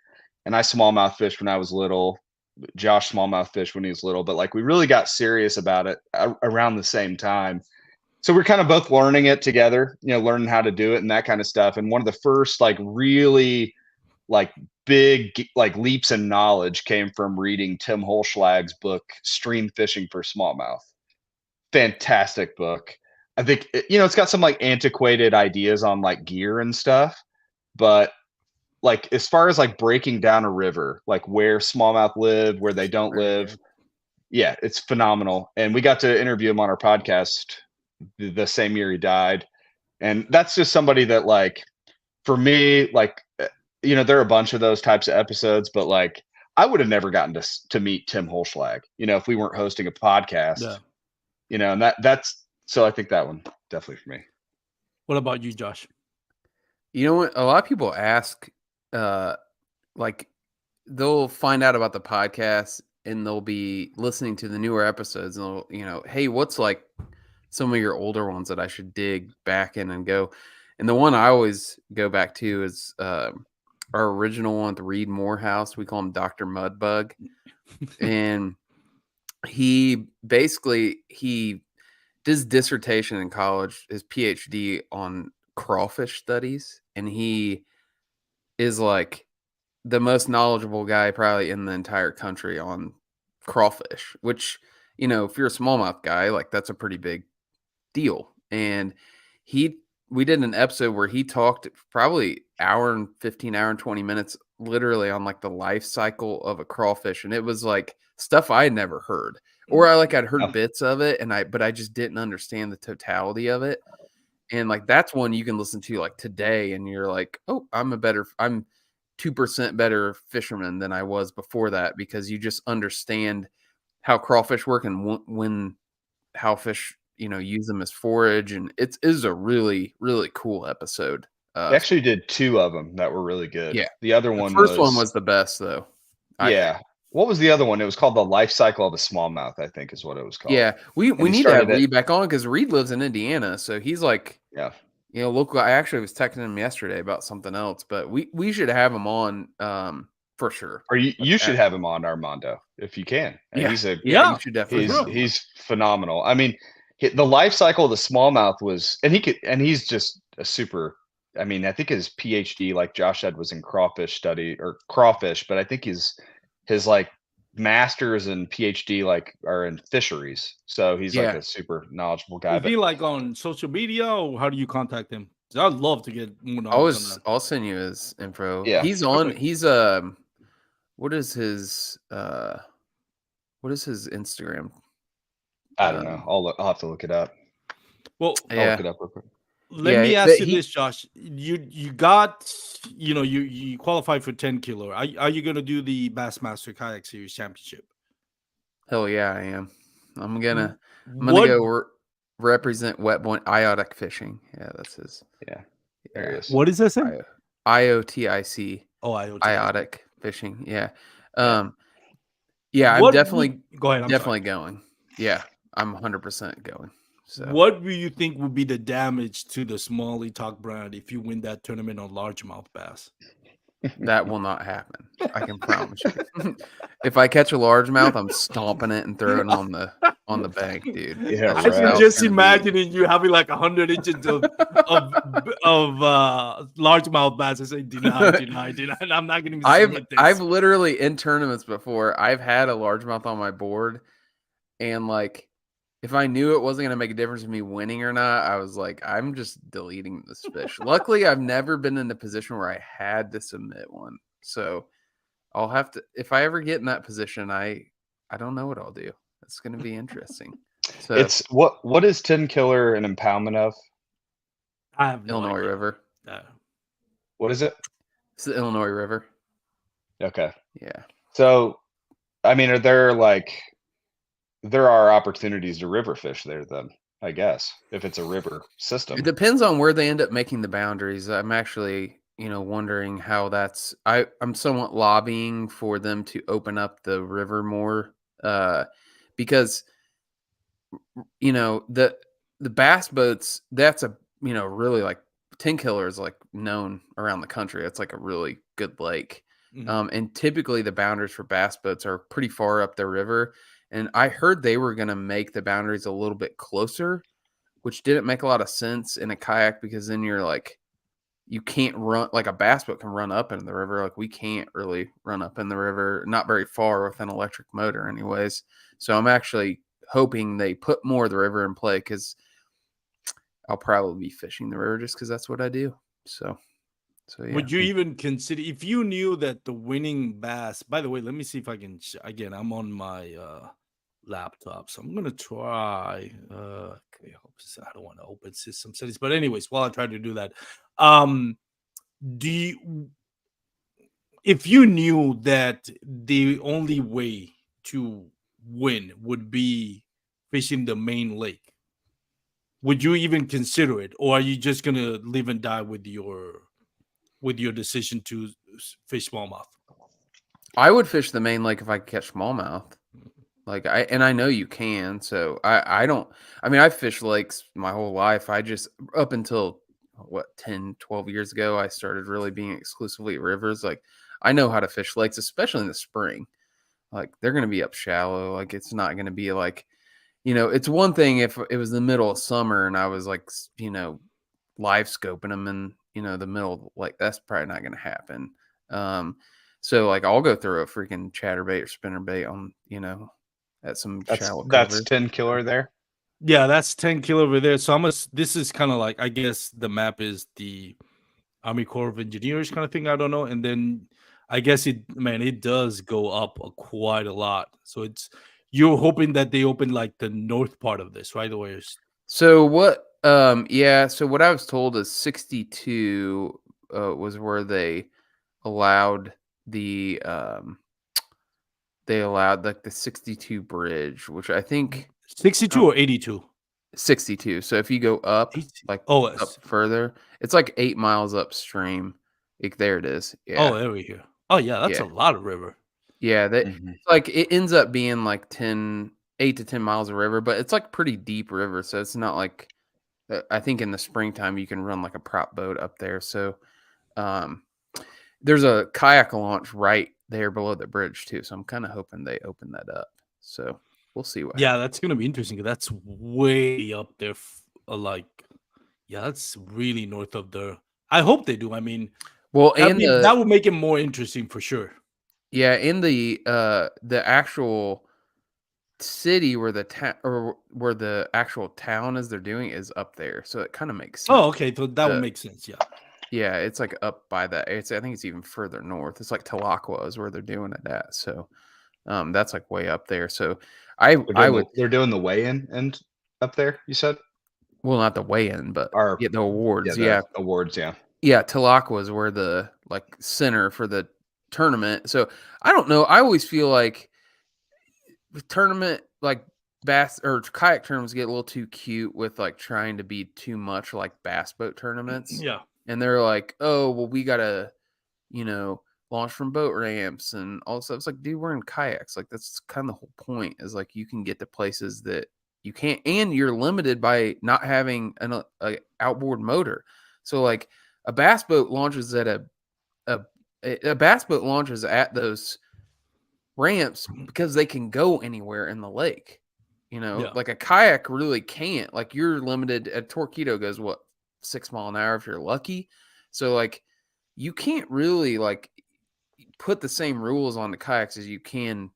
And I smallmouth fished when I was little. Josh smallmouth fished when he was little, but like we really got serious about it around the same time. So we're kind of both learning it together, learning how to do it and that kind of stuff. And one of the first like really like big like leaps in knowledge came from reading Tim Holschlag's book, Stream Fishing for Smallmouth. Fantastic book. I think it's got some like antiquated ideas on like gear and stuff, but like as far as like breaking down a river, like where smallmouth live, where they don't live, yeah, it's phenomenal. And we got to interview him on our podcast the same year he died. And that's just somebody that like, for me, like, there are a bunch of those types of episodes, but like, I would have never gotten to meet Tim Holschlag, if we weren't hosting a podcast, and that's, so I think that one definitely for me.
What about you, Josh?
You know what? A lot of people ask, like, they'll find out about the podcast and they'll be listening to the newer episodes and they'll, hey, what's like some of your older ones that I should dig back in and go? And the one I always go back to is our original one with Reed Morehouse. We call him Dr. Mudbug. And he did his dissertation in college, his PhD on crawfish studies. And he is like the most knowledgeable guy probably in the entire country on crawfish, which, if you're a smallmouth guy, like that's a pretty big deal. And we did an episode where he talked probably hour and 20 minutes literally on like the life cycle of a crawfish. And it was like stuff I had never heard, or I'd heard bits of it but I just didn't understand the totality of it. And like, that's one you can listen to like today and you're like, oh, I'm 2% better fisherman than I was before that, because you just understand how crawfish work and how fish, use them as forage. And it is a really, really cool episode.
They actually did 2 of them that were really good.
Yeah.
The other one
one was the best though.
Yeah. What was the other one? It was called The Life Cycle of a Smallmouth, I think is what it was called.
Yeah. We need to have Reed back on because Reed lives in Indiana. So he's like, local. I actually was texting him yesterday about something else, but we should have him on for sure.
Or you should have him on, Armando, if you can. And
yeah.
You
should definitely.
He's phenomenal. I mean, the life cycle of the smallmouth was, and he's just a super. I mean, I think his PhD, like Josh said, was in crawfish, but I think his like masters and PhD like are in fisheries. So he's like a super knowledgeable guy.
Is he like on social media, or how do you contact him? I'd love to get more knowledge.
I'll send you his info.
Yeah.
He's on. He's what is his Instagram?
I don't know. I'll have to look it up.
Well,
I'll look it up real quick.
Let me ask you this, Josh. You got, you qualified for 10 kilo. Are you going to do the Bassmaster Kayak Series Championship?
Hell yeah, I am. I'm gonna go represent Wetboy Iotic Fishing. Yeah, that's his.
Yeah. There it is.
What is that say?
IOTIC.
Oh, IOTIC.
Iotic Fishing. Yeah. Yeah, I'm definitely
go ahead.
Definitely going. Yeah, I'm 100% going. So.
What do you think would be the damage to the Smallie Talk brand if you win that tournament on largemouth bass?
That will not happen. I can promise you. If I catch a largemouth, I'm stomping it and throwing it on the bank, dude.
Yeah,
I can just imagining you having like 100 inches of largemouth bass and say deny. I'm not going to.
I've literally in tournaments before. I've had a largemouth on my board, and like, if I knew it wasn't going to make a difference in me winning or not, I was like, I'm just deleting this fish. Luckily, I've never been in a position where I had to submit one. So I'll have to, if I ever get in that position, I don't know what I'll do. It's going to be interesting. So
it's what is 10 killer an impoundment of?
I have no
Illinois
idea.
River.
What is it?
It's the Illinois River.
Okay.
Yeah.
So, I mean, there are opportunities to river fish there then, I guess, if it's a river system.
It depends on where they end up making the boundaries. I'm actually, wondering how that's. I'm somewhat lobbying for them to open up the river more, because the bass boats. That's a really like 10 Killer is like known around the country. It's like a really good lake, and typically the boundaries for bass boats are pretty far up the river. And I heard they were going to make the boundaries a little bit closer, which didn't make a lot of sense in a kayak, because then you're like, you can't run like a bass boat can run up in the river. Like we can't really run up in the river, not very far with an electric motor anyways. So I'm actually hoping they put more of the river in play, because I'll probably be fishing the river just because that's what I do. So yeah.
Would you even consider, if you knew that the winning bass? By the way, let me see if I can. Again, I'm on my laptop, so I'm gonna try. Okay, I don't want to open system settings, but anyways, while I try to do that, do you, if you knew that the only way to win would be fishing the main lake, would you even consider it, or are you just gonna live and die with your decision to fish smallmouth?
I would fish the main lake if I could catch smallmouth. Like I know you can. So I've fished lakes my whole life. I just, up until 10, 12 years ago, I started really being exclusively at rivers. Like I know how to fish lakes, especially in the spring. Like they're going to be up shallow. Like it's not going to be like, it's one thing if it was the middle of summer and I was like, live scoping them in, the middle, like that's probably not going to happen. So like I'll go through a freaking chatterbait or spinnerbait on, at some shallow
That's
cover.
10 Killer there.
Yeah, that's 10 Kilo over there. So this is kind of like, I guess the map is the Army Corps of Engineers kind of thing. I don't know. And then I guess it does go up quite a lot. So you're hoping that they open like the north part of this, right?
So what? So what I was told is 62 was where they allowed like the 62 bridge, which I think
62 or 82?
62. So if you go up, like up further, it's like 8 miles upstream. There it is. Yeah.
Oh, there we go. Oh, yeah, that's a lot of river.
Yeah, like it ends up being like 8 to 10 miles of river, but it's like pretty deep river, so it's not like, I think in the springtime you can run like a prop boat up there. So there's a kayak launch right there below the bridge too. So I'm kind of hoping they open that up. So we'll see what happens.
That's gonna be interesting, because that's way up there. That's really north of there. I hope they do. I mean,
well,
that would make it more interesting for sure.
Yeah, in the actual city where where the actual town is they're doing is up there, so it kind of makes sense.
Oh, okay, so that would make sense.
Yeah, it's like up by that. I think it's even further north. It's like Tahlequah is where they're doing it at. So that's like way up there. So
they're doing the weigh-in and up there, you said?
Well, not the weigh-in, but the awards.
Awards, yeah.
Yeah, Tahlequah is where the like center for the tournament. So I don't know. I always feel like with tournament, like bass or kayak tournaments get a little too cute with like trying to be too much like bass boat tournaments.
Yeah.
And they're like, oh, well, we got to, launch from boat ramps and all stuff. It's like, dude, we're in kayaks. Like, that's kind of the whole point, is like you can get to places that you can't, and you're limited by not having an outboard motor. So like a bass boat launches at a bass boat launches at those ramps because they can go anywhere in the lake. Like a kayak really can't. Like you're limited. A torpedo goes 6 miles an hour if you're lucky. So like you can't really like put the same rules on the kayaks as you can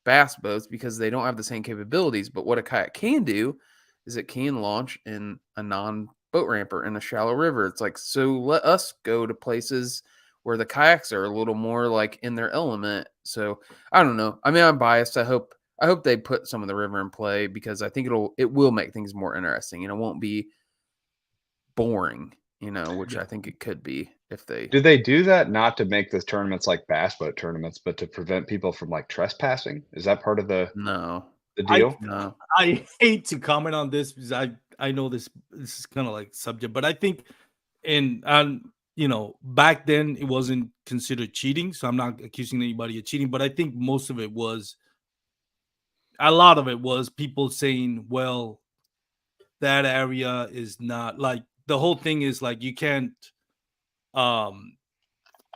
bass boats, because they don't have the same capabilities. But what a kayak can do is it can launch in a non-boat ramp or in a shallow river. It's like, so let us go to places where the kayaks are a little more like in their element. So I don't know. I mean, I'm biased. I hope they put some of the river in play, because I think it will make things more interesting, and it won't be boring. which I think it could be if they.
Do they do that not to make the tournaments like bass boat tournaments, but to prevent people from like trespassing? Is that part of the
No,
deal?
no.
I hate to comment on this because I know this is kind of like subject, but I think back then it wasn't considered cheating, so I'm not accusing anybody of cheating, but I think a lot of it was people saying, well, that area is not like the whole thing is like you can't what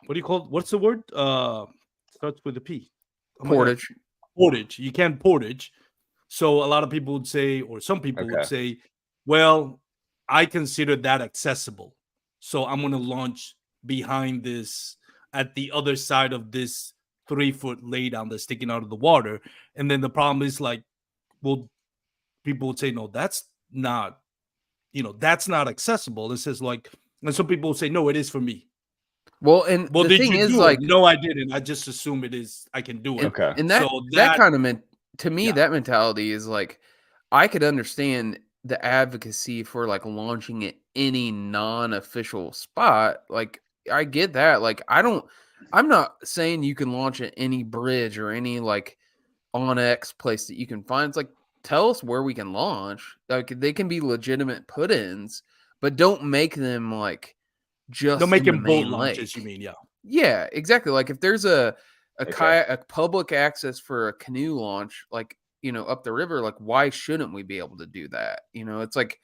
do you call what's the word? Starts with a P. Oh my god.
Portage.
Portage. You can't portage. So a lot of people would say, or some people would
Okay.
say, well, I consider that accessible. So I'm gonna launch behind this at the other side of this 3-foot laydown that's sticking out of the water. And then the problem is like, well, people would say, no, that's not accessible. It says like, and some people will say, no, it is for me.
Well, and
Well,
the
did
thing
you
is,
do
like,
it? No, I didn't. I just assume it is. I can do it.
Okay.
and that
So
that kind of meant to me,
Yeah.
that mentality is like, I could understand the advocacy for like launching at any non-official spot. Like, I get that. Like, I'm not saying you can launch at any bridge or any like on X place that you can find. It's like, tell us where we can launch. Like, they can be legitimate put-ins, but don't make them like just
They'll make
in the
him boat
main
launches.
lake.
You mean? Yeah.
Yeah, exactly. Like if there's a
Okay.
kayak, a public access for a canoe launch, like up the river, like why shouldn't we be able to do that? It's like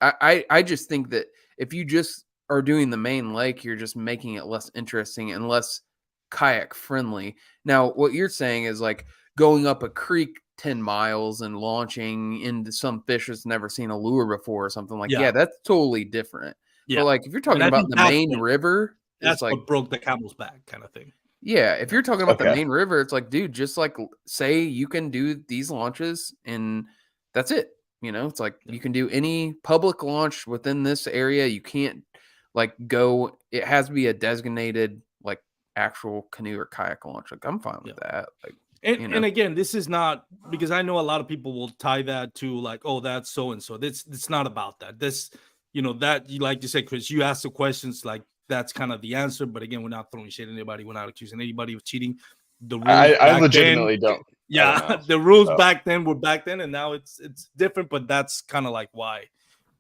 I just think that if you just are doing the main lake, you're just making it less interesting and less kayak friendly. Now, what you're saying is like going up a creek 10 miles and launching into some fish that's never seen a lure before or something like, yeah, that's totally different.
Yeah.
But like if you're
And
talking
I
about
think
the
that's
main river,
That's
it's like,
what broke the camel's back, kind of thing.
yeah, if you're talking about the
Okay.
main river, it's like, dude, just like say you can do these launches and that's it. It's like you can do any public launch within this area. You can't like go, it has to be a designated like actual canoe or kayak launch. Like I'm fine with that. Like,
And again, this is not because I know a lot of people will tie that to like, oh, that's so and so. It's not about that. This, that you like you said, Chris, you ask the questions like that's kind of the answer. But again, we're not throwing shade at anybody. We're not accusing anybody of cheating. The rules
I
back
legitimately
then,
don't.
yeah,
I don't know.
the rules
So,
back then were back then, and now it's different. But that's kind of like why,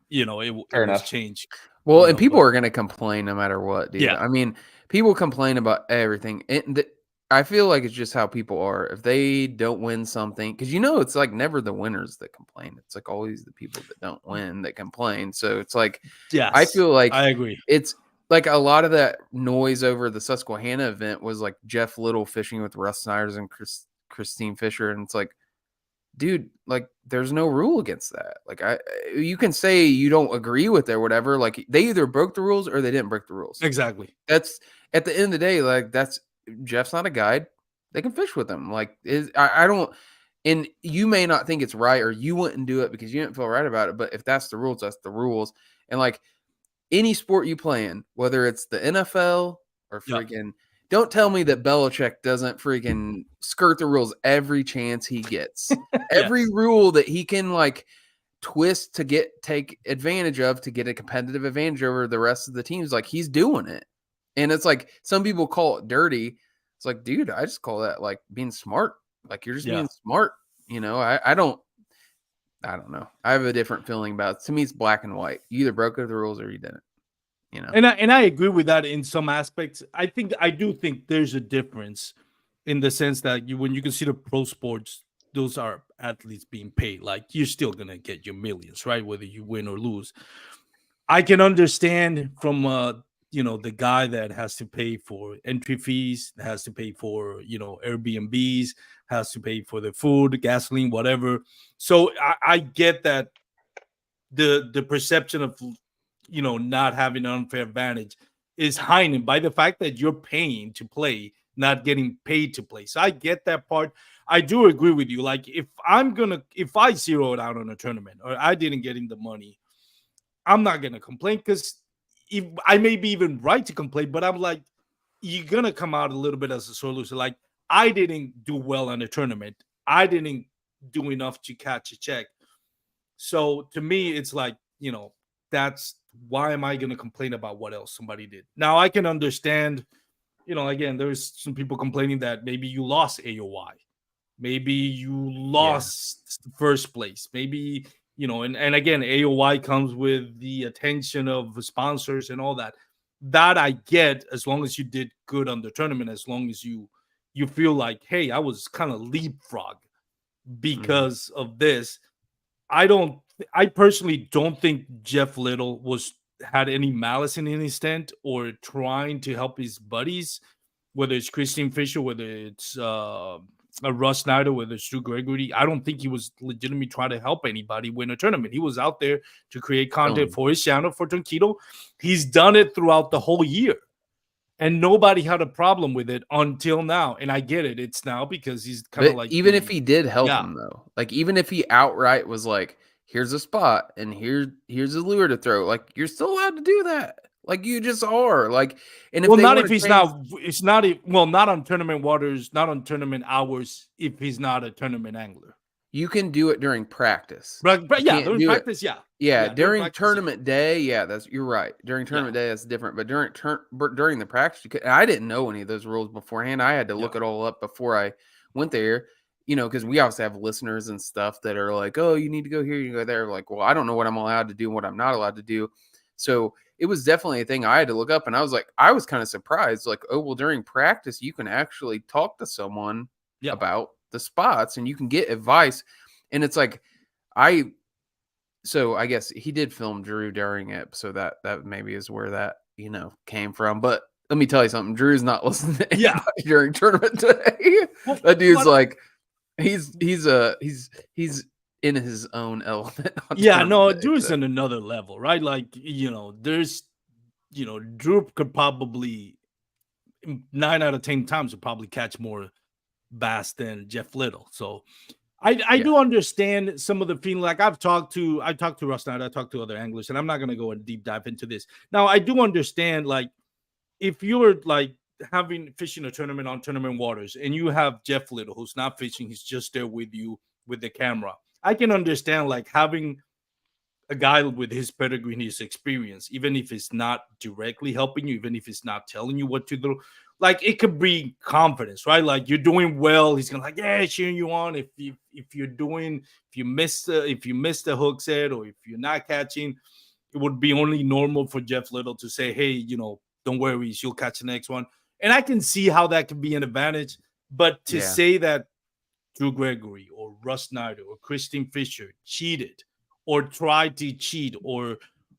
it was
enough.
changed.
well, and people are going to complain no matter what, dude.
Yeah.
I mean, people complain about everything. I feel like it's just how people are. If they don't win something, because it's like never the winners that complain. It's like always the people that don't win that complain. So it's like,
Yes,
I feel like
I agree.
it's like a lot of that noise over the Susquehanna event was like Jeff Little fishing with Russ Snyder's and Christine Fisher. And it's like, dude, like there's no rule against that. Like you can say you don't agree with it or whatever. Like they either broke the rules or they didn't break the rules.
Exactly.
That's at the end of the day, like Jeff's not a guide. They can fish with him. Like I don't, and you may not think it's right or you wouldn't do it because you didn't feel right about it. But if that's the rules, that's the rules. And like any sport you play in, whether it's the NFL or freaking, don't tell me that Belichick doesn't freaking skirt the rules every chance he gets. Every rule that he can like twist to take advantage of to get a competitive advantage over the rest of the teams, like he's doing it. And it's like some people call it dirty. It's like, dude, I just call that like being smart. Like you're just being smart. I don't know. I have a different feeling about it. To me, it's black and white. You either broke the rules or you didn't.
And I agree with that in some aspects. I do think there's a difference in the sense that when you consider pro sports, those are athletes being paid. Like you're still gonna get your millions, right? Whether you win or lose. I can understand from the guy that has to pay for entry fees, has to pay for Airbnbs, has to pay for the food, gasoline, whatever. So I get that the perception of not having an unfair advantage is heightened by the fact that you're paying to play, not getting paid to play. So I get that part. I do agree with you. Like if I zeroed out on a tournament or I didn't get in the money, I'm not gonna complain because I may be even right to complain, but I'm like, you're gonna come out a little bit as a sore loser. Like I didn't do well on the tournament. I didn't do enough to catch a check. So to me, it's like, that's why am I going to complain about what else somebody did? Now I can understand, again, there's some people complaining that maybe you lost AOY. Maybe you lost first place. Maybe, and again, AOY comes with the attention of sponsors and all that. That I get, as long as you did good on the tournament, as long as you feel like, hey, I was kind of leapfrog because of this. I personally don't think Jeff Little had any malice in his intent or trying to help his buddies, whether it's Christine Fisher, whether it's Russ Snyder, whether it's Drew Gregory. I don't think he was legitimately trying to help anybody win a tournament. He was out there to create content for his channel, for Tonquito. He's done it throughout the whole year. And nobody had a problem with it until now. And I get it. It's now because he's kind of like...
Even if he did help him, though. Like, even if he outright was like, here's a spot and here's a lure to throw. Like, you're still allowed to do that. Like, you just are. Like, and if not if he's not...
It's not... not on tournament waters, not on tournament hours if he's not a tournament angler.
You can do it during practice.
But during practice,
Yeah, during tournament day, you're right. During tournament day, that's different. But during the practice, I didn't know any of those rules beforehand. I had to look it all up before I went there. Because we also have listeners and stuff that are like, "Oh, you need to go here, you go there." Like, well, I don't know what I'm allowed to do and what I'm not allowed to do. So it was definitely a thing I had to look up, and I was kind of surprised. Like, oh, well, during practice, you can actually talk to someone about the spots and you can get advice. And it's like, so I guess he did film Drew during it, so that maybe is where that came from. But let me tell you something, Drew's not listening to anybody during tournament today. That dude's like he's in his own element.
Drew's on another level, right? Like, there's Drew could probably 9 out of 10 times would probably catch more bass than Jeff Little. So I do understand some of the feeling. Like, I talked to Russ Snyder, I talked to other anglers, and I'm not going to go a deep dive into this. Now, I do understand, like, if you're like fishing a tournament on tournament waters and you have Jeff Little, who's not fishing, he's just there with you with the camera. I can understand, like, having a guy with his pedigree and his experience, even if it's not directly helping you, even if it's not telling you what to do, like, it could bring confidence, right? Like, you're doing well, he's gonna cheering you on. If you miss the hook set, or if you're not catching, it would be only normal for Jeff Little to say, hey, don't worry, she'll catch the next one. And I can see how that could be an advantage. But to say that Drew Gregory or Russ Snyder or Christine Fisher cheated or tried to cheat or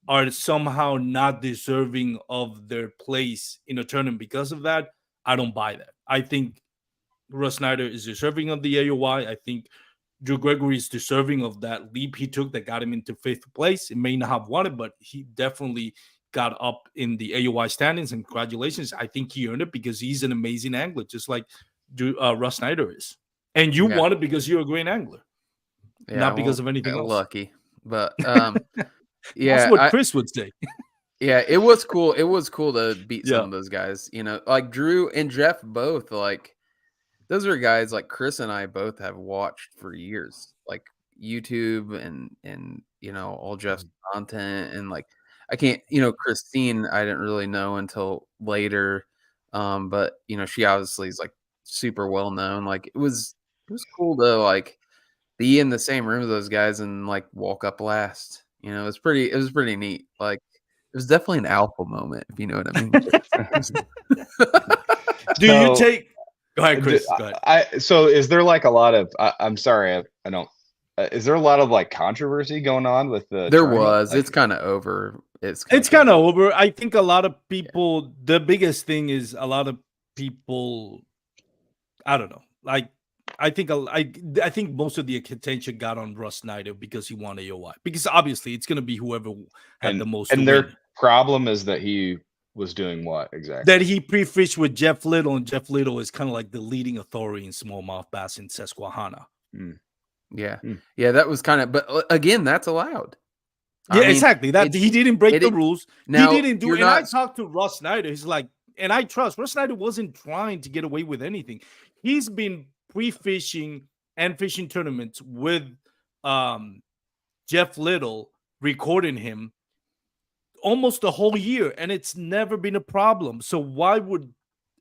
are somehow not deserving of their place in a tournament because of that, I don't buy that. I think Russ Snyder is deserving of the AOY. I think Drew Gregory is deserving of that leap he took that got him into 5th place. It may not have won it, but he definitely got up in the AOY standings, and congratulations. I think he earned it because he's an amazing angler, just like Russ Snyder is. And you won it because you're a great angler, not because of anything else.
Lucky, but
that's what Chris would say.
It was cool. It was cool to beat some of those guys. Like Drew and Jeff both. Like, those are guys like Chris and I both have watched for years, like YouTube and all Jeff's content. And like, I can't, Christine, I didn't really know until later. But she obviously is like super well known. Like, it was cool to like be in the same room with those guys and like walk up last. It was pretty neat. Like, it was definitely an alpha moment, if you know what I mean.
You take? Go ahead, Chris. Go ahead.
So is there like a lot of? I'm sorry, I don't. Is there a lot of like controversy going on with the?
There was. Like, it's kind of over. It's
kind of over. I think a lot of people. The biggest thing is a lot of people. I don't know. Like, I think most of the attention got on Russ Snyder because he won AOY. Because obviously it's going to be whoever had the most.
And their problem is that he was doing what exactly?
That he pre-fished with Jeff Little, and Jeff Little is kind of like the leading authority in smallmouth bass in Susquehanna.
Yeah, that was kind of. But again, that's allowed.
Yeah, exactly. That he didn't break the rules.
Now,
he didn't do. And I talked to Russ Snyder. He's like, and I trust Russ Snyder wasn't trying to get away with anything. He's been pre-fishing and fishing tournaments with Jeff Little, recording him almost the whole year, and it's never been a problem. So why would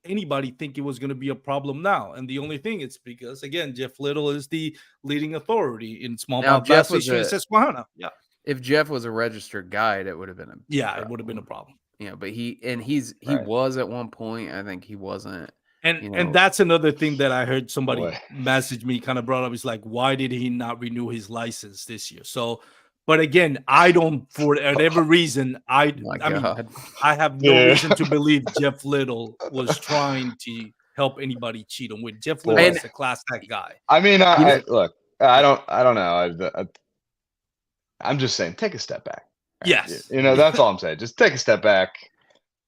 anybody think it was going to be a problem now? And the only thing is because, again, Jeff Little is the leading authority in smallmouth bass fishing in Susquehanna. Yeah.
If Jeff was a registered guide, it would have been a
it would have been a problem.
Yeah, but he was at one point. I think he wasn't.
And that's another thing that I heard somebody message me, kind of brought up. Is like, why did he not renew his license this year? So, but again, I don't, for whatever reason, I mean, I have no reason to believe Jeff Little was trying to help anybody cheat him. With Jeff Little is a class act guy.
I mean, look, I don't know. I'm just saying, take a step back.
Yes,
that's all I'm saying. Just take a step back.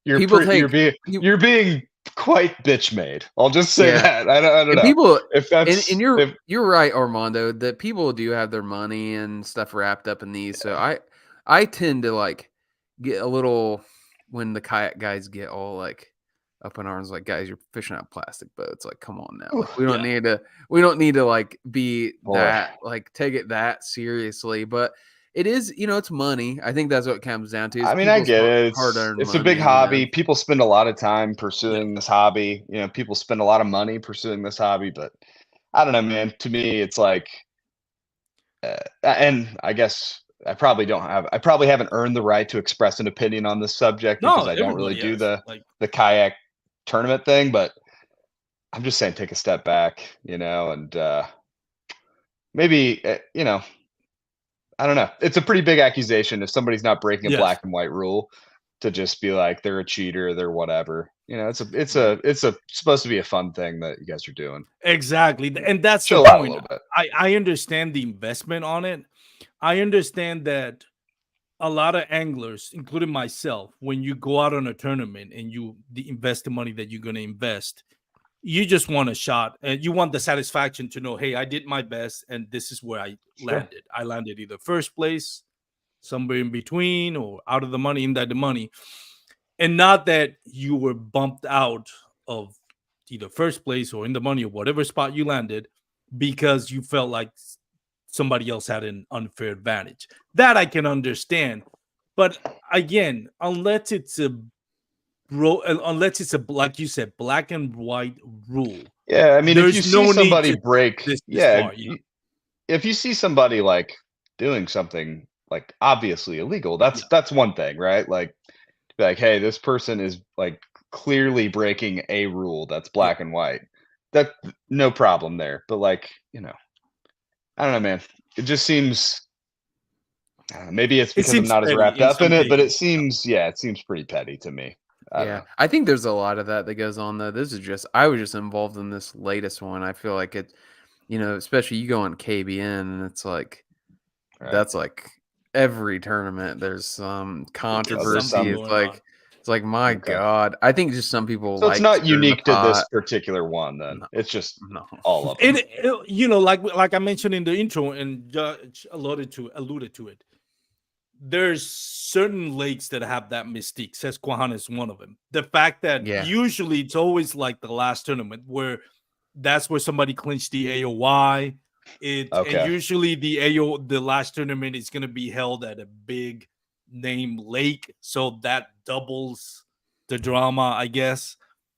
You're being quite bitch made. I'll just say that. I don't know.
People, you're right, Armando, that people do have their money and stuff wrapped up in these. So I tend to like get a little, when the kayak guys get all like up in arms, like, guys, you're fishing out plastic boats. Like, come on now. Like, we don't need to like be that, like, take it that seriously. But it is, it's money. I think that's what it comes down to.
I mean, I get it. It's a big hobby. People spend a lot of time pursuing this hobby. People spend a lot of money pursuing this hobby. But I don't know, man. To me, it's like, and I guess I probably haven't earned the right to express an opinion on this subject because I don't really do the kayak tournament thing. But I'm just saying, take a step back, and maybe, I don't know. It's a pretty big accusation if somebody's not breaking a black and white rule to just be like they're a cheater, they're whatever. It's supposed to be a fun thing that you guys are doing.
Exactly, and that's the point. I understand the investment on it. I understand that a lot of anglers, including myself, when you go out on a tournament and you invest the money that you're going to invest, you just want a shot and you want the satisfaction to know, hey, I did my best and this is where I landed. I landed either first place, somewhere in between, or out of the money, inside the money. And not that you were bumped out of either first place or in the money or whatever spot you landed because you felt like somebody else had an unfair advantage. That I can understand. But again, unless it's a like you said, black and white rule.
Yeah, I mean, if you see somebody break, if you see somebody like doing something like obviously illegal, that's one thing, right? Like, be like, hey, this person is like clearly breaking a rule that's black and white. That no problem there. But like, I don't know, man. It just seems. Maybe it's because I'm not as wrapped up in it, but it seems pretty petty to me.
I think there's a lot of that goes on though. I was just involved in this latest one. I feel like it, especially you go on KBN and it's like, that's like every tournament there's some controversy. It's like my God. I think just some people. So
it's not unique to this particular one. Then it's just all of them.
Like I mentioned in the intro and Judge alluded to it. There's certain lakes that have that mystique. Susquehanna is one of them. The fact that usually it's always like the last tournament where that's where somebody clinched the AOY. And usually the last tournament is going to be held at a big name lake, so that doubles the drama, I guess.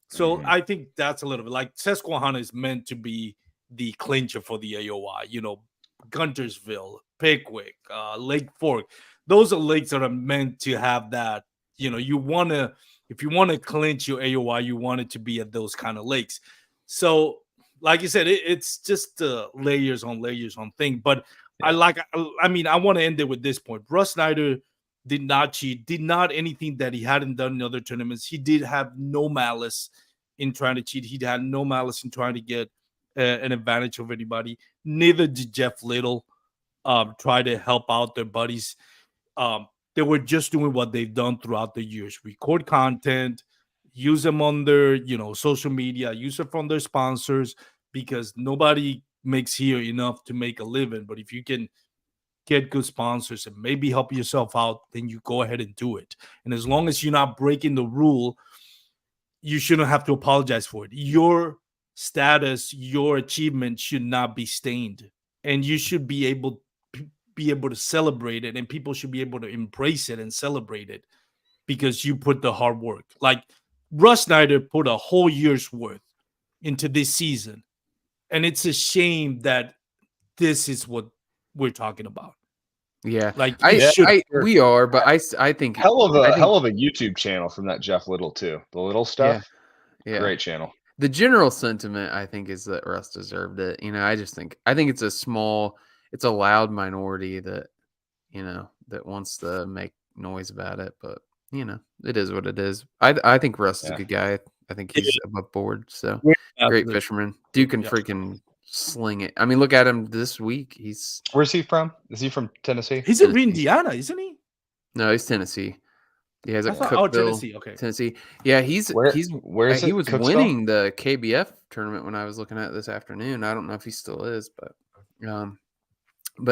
So I think that's a little bit like Susquehanna is meant to be the clincher for the AOY. Guntersville, Pickwick, Lake Fork. Those are lakes that are meant to have that. If you want to clinch your AOY, you want it to be at those kind of lakes. So, like you said, it's just layers on thing. But I want to end it with this point. Russ Snyder did not cheat, did not anything that he hadn't done in other tournaments. He did have no malice in trying to cheat. He had no malice in trying to get an advantage over anybody. Neither did Jeff Little try to help out their buddies. They were just doing what they've done throughout the years: record content, use them on their social media, use it from their sponsors, because nobody makes here enough to make a living. But if you can get good sponsors and maybe help yourself out, then you go ahead and do it. And as long as you're not breaking the rule, you shouldn't have to apologize for it. Your status, your achievement should not be stained, and you should be able to celebrate it, and people should be able to embrace it and celebrate it. because you put the hard work. Like Russ Snyder put a whole year's worth into this season. And it's a shame that this is what we're talking about.
Yeah,
Like
we are, but I think
hell of a YouTube channel from that Jeff Little too. The Little stuff.
Yeah.
Great channel.
The general sentiment, I think, is that Russ deserved it. I think it's a loud minority that, that wants to make noise about it. But, it is what it is. I think Russ is a good guy. I think he's above board. So great fisherman. Dude can freaking sling it. I mean, look at him this week.
Where's he from? Is he from Tennessee?
He's in Indiana, isn't he?
No, he's Tennessee. Yeah, he's
Tennessee. Okay,
Tennessee. Yeah, he was
Cookeville?
winning the KBF tournament when I was looking at it this afternoon. I don't know if he still is, but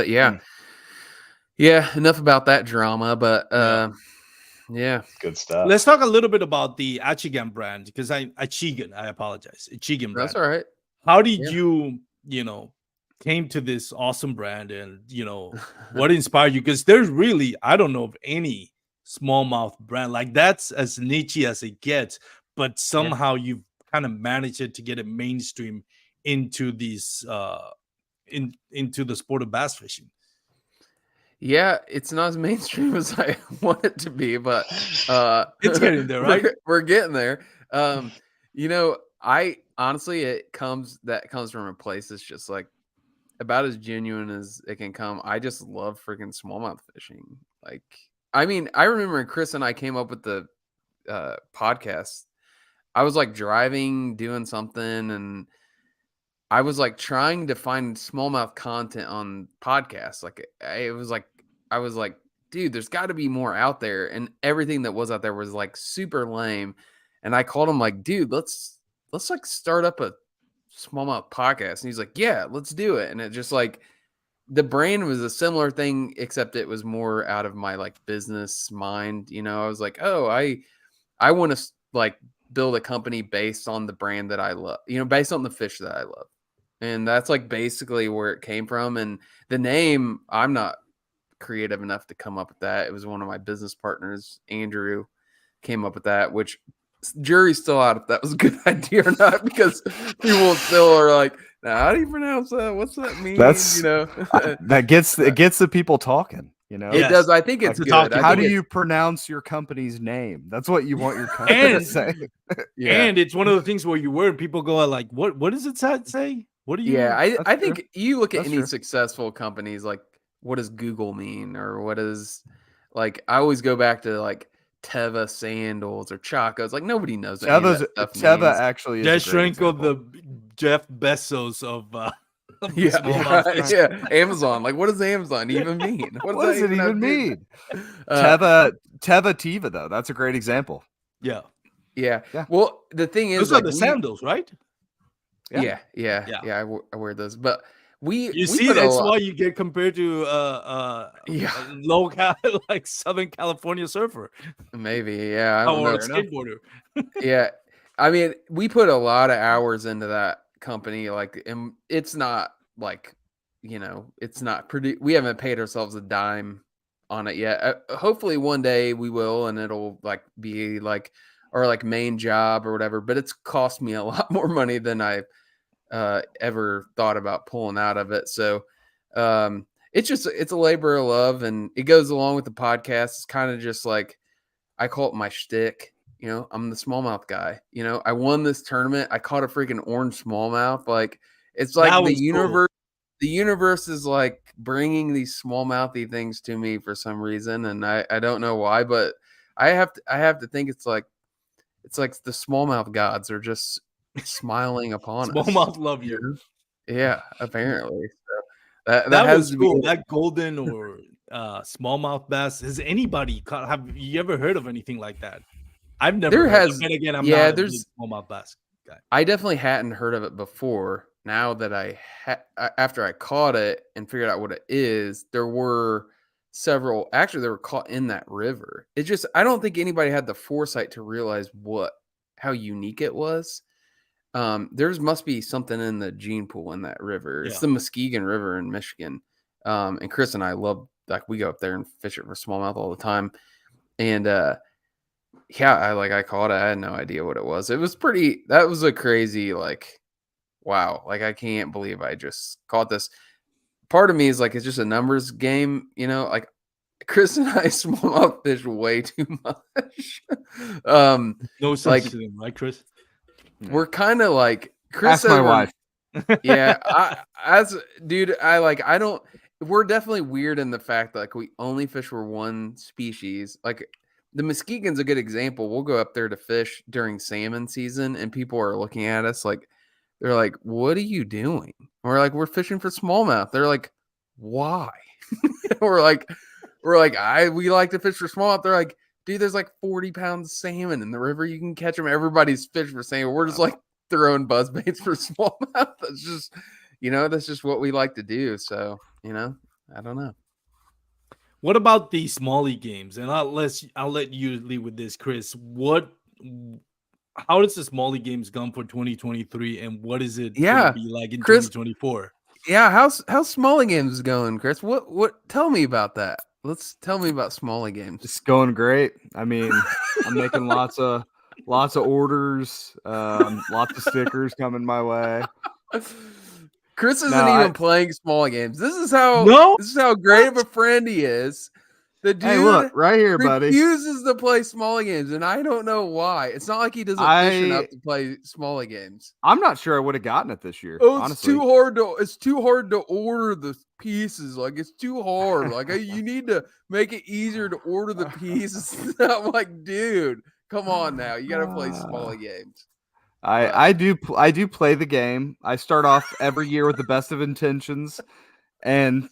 yeah, Enough about that drama, but yeah,
good stuff.
Let's talk a little bit about the Achigan brand because Achigan brand.
That's all right.
How did you came to this awesome brand, and what inspired you? Because there's really, I don't know of any smallmouth brand like that's as niche as it gets, but somehow you've kind of managed it to get it mainstream into these into the sport of bass fishing.
Yeah, it's not as mainstream as I want it to be, but
it's getting there, right?
We're getting there. I honestly comes from a place that's just like about as genuine as it can come. I just love freaking smallmouth fishing. Like, I mean, I remember when Chris and I came up with the podcast. I was like driving, doing something, and I was like trying to find smallmouth content on podcasts. Like, I was like, dude, there's got to be more out there, and everything that was out there was like super lame. And I called him like, dude, let's like start up a smallmouth podcast. And he's like, yeah, let's do it. And it just like the brand was a similar thing, except it was more out of my like business mind. I was like, oh, I want to like build a company based on the brand that I love, based on the fish that I love. And that's like basically where it came from. And the name, I'm not creative enough to come up with that. It was one of my business partners, Andrew, came up with that, which jury's still out if that was a good idea or not, because people still are like, now, how do you pronounce that? What's that mean?
That's it gets the people talking.
It does. I think it's good.
How do you pronounce your company's name? That's what you want your company to say.
And it's one of the things where you were, people go like, what does it say? What do you?
Yeah, I think you look at any successful companies, like what does Google mean, or what is like? I always go back to like Teva sandals or Chacos. Like nobody knows what
Teva actually is
Jeff Schrenkel, the Jeff Bezos of
Amazon. Like, what does Amazon even mean?
What does it even mean? Teva though, that's a great example.
Yeah.
Well, the thing is,
those are the sandals, right?
Yeah. I wear those, but we
see that's why you get compared to local like Southern California surfer,
maybe. I don't know.
Skateboarder.
I mean, we put a lot of hours into that company, like, and it's not like, it's not pretty. We haven't paid ourselves a dime on it yet. Hopefully one day we will, and it'll like be like our like main job or whatever, but it's cost me a lot more money than I ever thought about pulling out of it. So it's a labor of love, and it goes along with the podcast. It's kind of just like, I call it my shtick. I'm the smallmouth guy. I won this tournament. I caught a freaking orange smallmouth. Like, it's like the universe. Cool. The universe is like bringing these smallmouthy things to me for some reason, and I don't know why, but I have to think it's like the smallmouth gods are just smiling upon us.
Smallmouth love you.
Yeah, apparently.
So that was cool. That golden or smallmouth bass. Has anybody caught? Have you ever heard of anything like that? I've never.
There
heard
has.
Of it. Again, I'm not a big smallmouth bass guy.
I definitely hadn't heard of it before. Now that after I caught it and figured out what it is, there were several. Actually, they were caught in that river. It just, I don't think anybody had the foresight to realize how unique it was. There's must be something in the gene pool in that river. It's the Muskegon River in Michigan. And Chris and I love, like, we go up there and fish it for smallmouth all the time. And Yeah, I caught it. I had no idea what it was. It was pretty. That was a crazy wow. I can't believe I just caught this. Part of me is it's just a numbers game, Chris and I smallmouth fish way too much.
No sense to them, right, Chris?
We're kind of Chris
Ask
says
my
we're-
wife.
Yeah, I don't. We're definitely weird in the fact that we only fish for one species. The Muskegon's a good example. We'll go up there to fish during salmon season, and people are looking at us they're like, "What are you doing?" We're like, "We're fishing for smallmouth." They're like, "Why?" we're like, we like to fish for smallmouth. They're like, "Dude, there's 40 pounds of salmon in the river. You can catch them. Everybody's fishing for salmon. We're just throwing buzz baits for smallmouth." That's just, that's just what we like to do. So, I don't know.
What about the Smallie Games? And I'll let you lead with this, Chris. How does the Smallie Games come for 2023, and what is it gonna be like in
Chris,
2024?
Yeah, how's Smallie Games going, Chris? What? Tell me about that. Tell me about Smallie Games.
It's going great. I mean, I'm making lots of orders, lots of stickers coming my way.
Chris isn't even playing Smallie Games. This is how great of a friend he is. The dude,
hey, look right here, buddy.
Refuses to play Smallie Games, and I don't know why. It's not like he doesn't fish enough to play Smallie Games.
I'm not sure I would have gotten it this year.
Oh,
honestly.
It's too hard to order the pieces. It's too hard. You need to make it easier to order the pieces. I'm like, dude, come on now. You got to play Smallie Games.
I do play the game. I start off every year with the best of intentions, and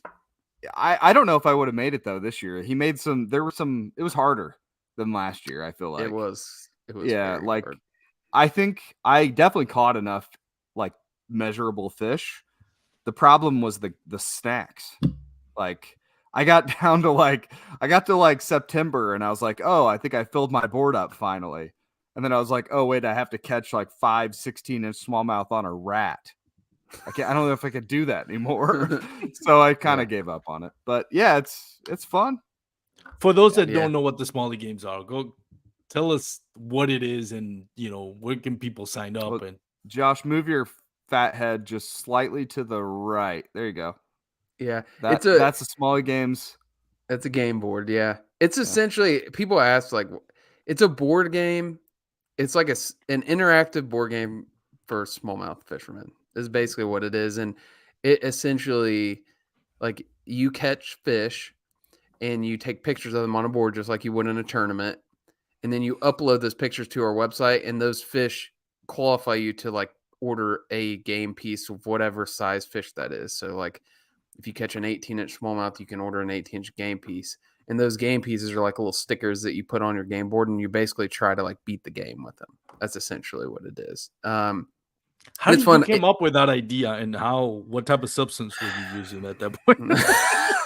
I don't know if I would have made it though this year. It was harder than last year, I feel like.
It was
yeah,
hard.
I think I definitely caught enough measurable fish. The problem was the snacks. I got down to September, and I was like, oh, I think I filled my board up finally. And then I was like, oh, wait, I have to catch 5 16-inch smallmouth on a rat. I don't know if I could do that anymore. So I kind of gave up on it. But yeah, it's fun.
For those that don't know what the Smallie Games are, go tell us what it is, and where can people sign up. And
Josh, move your fat head just slightly to the right. There you go.
Yeah,
that's the Smallie Games.
It's a game board. Yeah, it's essentially, people ask it's a board game. It's an interactive board game for smallmouth fishermen. Is basically what it is, and it essentially you catch fish and you take pictures of them on a board just like you would in a tournament, and then you upload those pictures to our website, and those fish qualify you to order a game piece of whatever size fish that is. So if you catch an 18-inch smallmouth, you can order an 18-inch game piece. And those game pieces are little stickers that you put on your game board, and you basically try to beat the game with them. That's essentially what it is.
How did you came up with that idea, and what type of substance were you using at that point?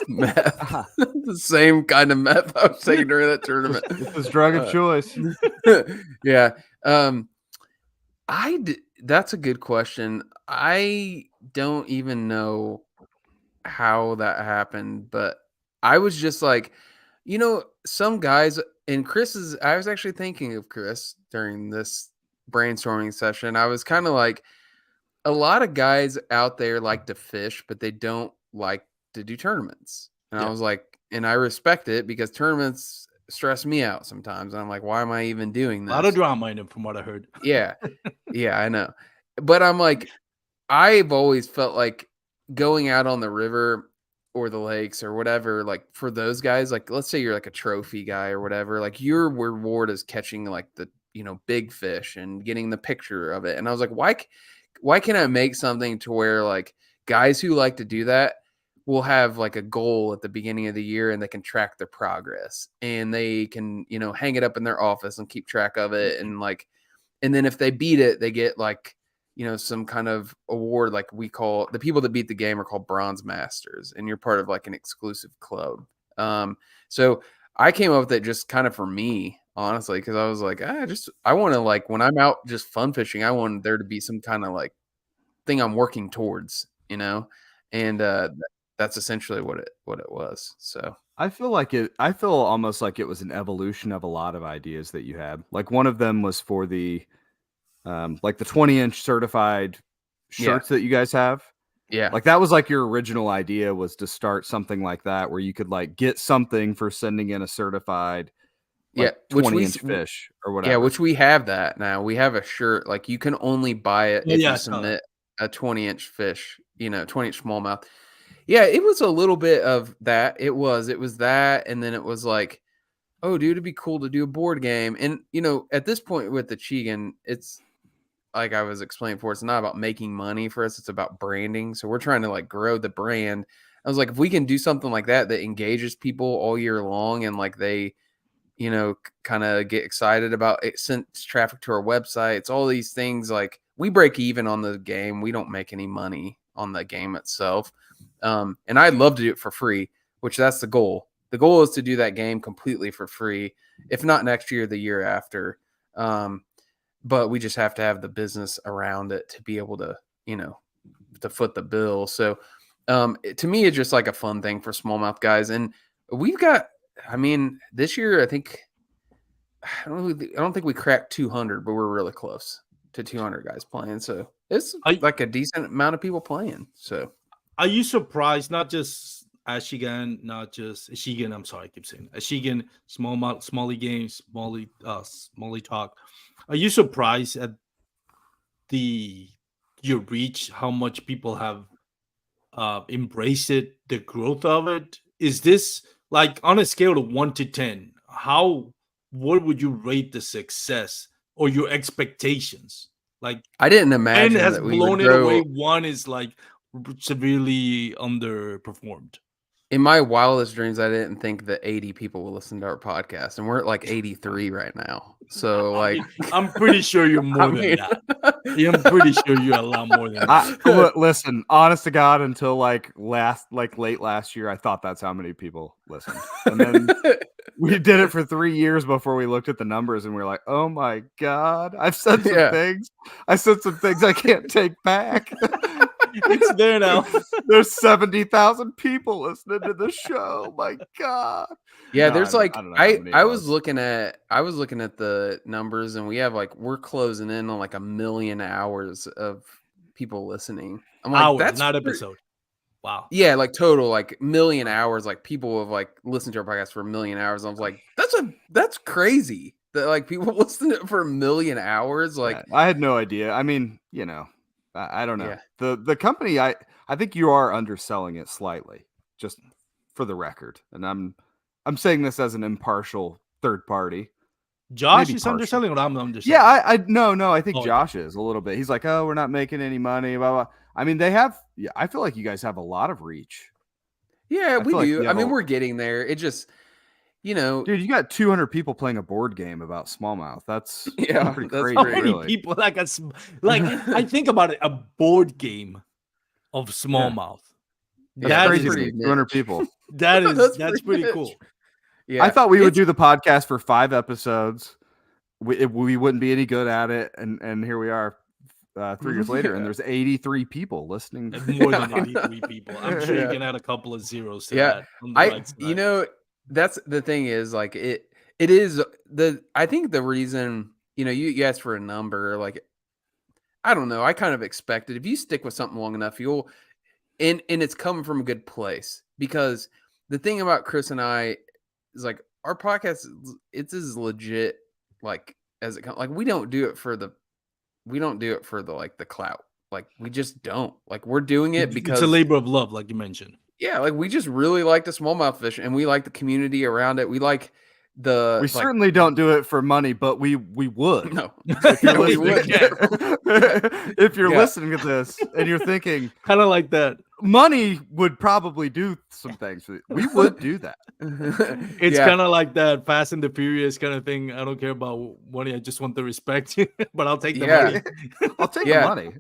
Meth. The same kind of meth I was taking during that tournament.
It was drug of choice.
Yeah. That's a good question. I don't even know how that happened, but I was just some guys, and I was actually thinking of Chris during this brainstorming session. I was kind of a lot of guys out there like to fish, but they don't like to do tournaments. And I was and I respect it, because tournaments stress me out sometimes. And I'm like, why am I even doing this?
A lot of drama in them, from what I heard.
Yeah. Yeah, I know. But I'm I've always felt going out on the river or the lakes or whatever, for those guys, let's say you're a trophy guy or whatever, your reward is catching the big fish and getting the picture of it. And I was why can't I make something to where guys who like to do that will have a goal at the beginning of the year, and they can track their progress, and they can hang it up in their office and keep track of it, and and then if they beat it, they get some kind of award. We call the people that beat the game are called bronze masters, and you're part of an exclusive club. So I came up with it just kind of for me, honestly, because I was I want to when I'm out just fun fishing, I want there to be some kind of thing I'm working towards, and that's essentially what it was. So
I feel almost like it was an evolution of a lot of ideas that you had. Like one of them was for the like the 20-inch certified shirts that you guys have.
Yeah.
Like that was like your original idea, was to start something like that where you could like get something for sending in a certified like 20-inch fish or whatever.
Yeah, which we have that now. We have a shirt, like you can only buy it if you submit a 20-inch fish, 20-inch smallmouth. Yeah, it was a little bit of that. It was that, and then it was like, oh, dude, it'd be cool to do a board game. And at this point with the Achigan, it's like I was explaining before, it's not about making money for us, it's about branding. So we're trying to like grow the brand. I was like, if we can do something like that engages people all year long, and like they kind of get excited about it, sends traffic to our websites, all these things, like we break even on the game. We don't make any money on the game itself. And I'd love to do it for free, which that's the goal. The goal is to do that game completely for free, if not next year, the year after. But we just have to have the business around it to be able to, to foot the bill. So to me, it's just like a fun thing for smallmouth guys. And we've got, this year, I don't think we cracked 200, but we're really close to 200 guys playing. So it's like a decent amount of people playing. So
are you surprised? Not just Achigan, not just Achigan. I'm sorry, I keep saying Achigan, Smallie Games, Smallie Talk. Are you surprised at your reach? How much people have embraced it? The growth of it? Is this like on a scale of 1 to 10? What would you rate the success or your expectations? Like,
I didn't imagine
10 has
that we
blown
would
it
grow.
away. 1 is like severely underperformed.
In my wildest dreams, I didn't think that 80 people will listen to our podcast, and we're at like 83 right now. So, like,
I'm pretty sure you're more than that. I'm pretty sure you're a lot more than that.
Listen, honest to God, until like late last year, I thought that's how many people listened, and then we did it for 3 years before we looked at the numbers, and we were like, "Oh my God, I've said some things. I said some things I can't take back."
It's there now.
There's 70,000 people listening to the show. My God.
Yeah,
No,
there's like
I
was looking at the numbers, and we have like we're closing in on like 1 million hours of people listening. I'm like,
that's not episode. Wow.
Yeah, like total, like 1 million hours. Like people have like listened to our podcast for 1 million hours. I was like, that's crazy that like people listen to it for 1 million hours. Like,
yeah, I had no idea. I mean, I don't know. Yeah. The company, I think you are underselling it slightly, just for the record. And I'm saying this as an impartial third party.
Josh is underselling, or I'm underselling?
Yeah, no. I think Josh is a little bit. He's like, oh, we're not making any money. Blah, blah. I mean, they have. Yeah, I feel like you guys have a lot of reach.
Yeah, we do. I mean, we're getting there. It just,
dude, you got 200 people playing a board game about smallmouth. That's pretty crazy.
How many people? Like I think about it, a board game of smallmouth.
Yeah. That's crazy. 200 people.
That's pretty cool.
Yeah, I thought we would do the podcast for 5 episodes. We wouldn't be any good at it, and here we are 3 years later, and there's 83 people listening.
More than 83 people. I'm sure you can add a couple of zeros to that.
That's the thing is like it is I think the reason, you asked for a number, like, I don't know. I kind of expected if you stick with something long enough, you'll, and it's coming from a good place, because the thing about Chris and I is like our podcast, it's as legit like as it comes. Like we don't do it for the like the clout. Like we just don't. Like we're doing it because
it's a labor of love, like you mentioned.
Yeah, like we just really like the smallmouth fish, and we like the community around it. We like
we certainly don't do it for money, but we would.
No,
if you're listening to this and you're thinking
kind of like that,
money would probably do some things. We would do that.
It's kind of like that Fast and the Furious kind of thing. I don't care about money. I just want the respect, but I'll take the money.
I'll take the money.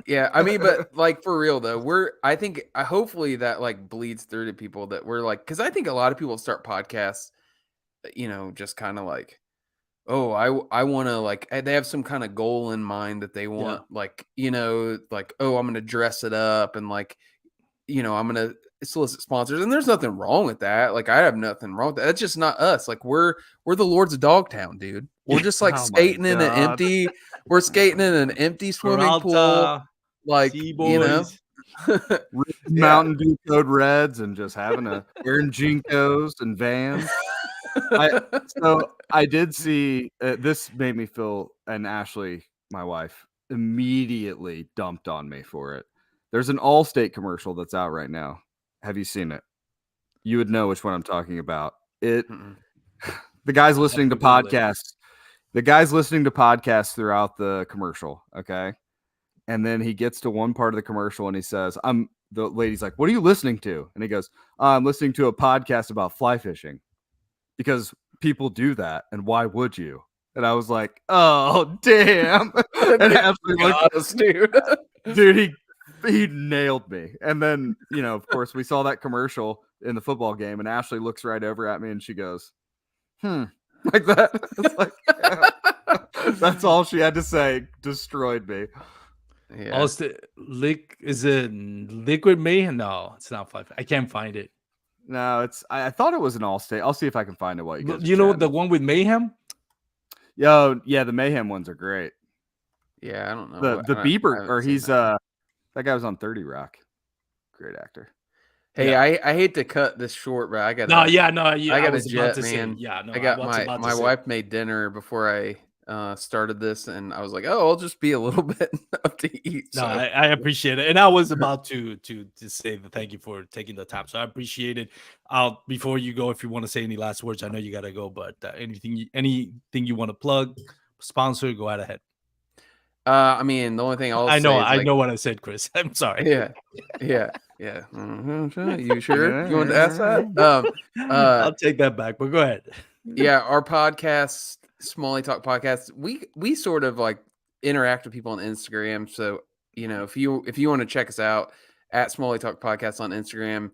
Yeah, I mean, but like for real though, I think hopefully that like bleeds through to people that we're like, because I think a lot of people start podcasts, just kind of like, oh, I want to like, they have some kind of goal in mind that they want, like, like, oh, I'm going to dress it up. And like, I'm gonna solicit sponsors, and there's nothing wrong with that. Like, I have nothing wrong with that. That's just not us. Like, we're the Lords of Dogtown, dude. We're just like
Oh my
skating in an
God.
empty. We're skating in an empty swimming pool.
Peralta,
Like,
Seaboys.
Mountain Dew Code Reds and just wearing Jinkos and Vans. So I did see this made me feel, and Ashley, my wife, immediately dumped on me for it. There's an Allstate commercial that's out right now. Have you seen it? You would know which one I'm talking about. The guy's listening to podcasts. The guy's listening to podcasts throughout the commercial. Okay. And then he gets to one part of the commercial and he says, the lady's like, "What are you listening to?" And he goes, "I'm listening to a podcast about fly fishing because people do that. And why would you?" And I was like, "Oh, damn." And Ashley looked,
us, dude.
dude, he nailed me. And then, of course, we saw that commercial in the football game, and Ashley looks right over at me and she goes, like that. It's like, that's all she had to say. Destroyed me.
Yeah.
Is it Liquid Mayhem? No, it's not fly. I can't find it.
No, I thought it was an Allstate. I'll see if I can find it while you guys
You know the one with Mayhem?
Yo, yeah, the Mayhem ones are great.
Yeah, I don't know.
The Bieber, or he's that guy was on 30 Rock. Great actor.
Hey,
Yeah.
I hate to cut this short, but I got
I got
a
a
jet,
jet,
man.
Yeah, no,
I got my wife made dinner before I started this, and I was like, "Oh, I'll just be a little bit up to eat."
No,
So.
I appreciate it, and I was about to say thank you for taking the time, so I appreciate it. Before you go, if you want to say any last words, I know you gotta go, but anything you want to plug, sponsor, go right ahead.
I mean, the only thing
I know
say is,
know what I said, Chris. I'm sorry.
Yeah. You sure you want to ask that?
I'll take that back, but go ahead.
Yeah, our podcast, Smallie Talk Podcast, we sort of like interact with people on Instagram. So, if you want to check us out at Smallie Talk Podcast on Instagram,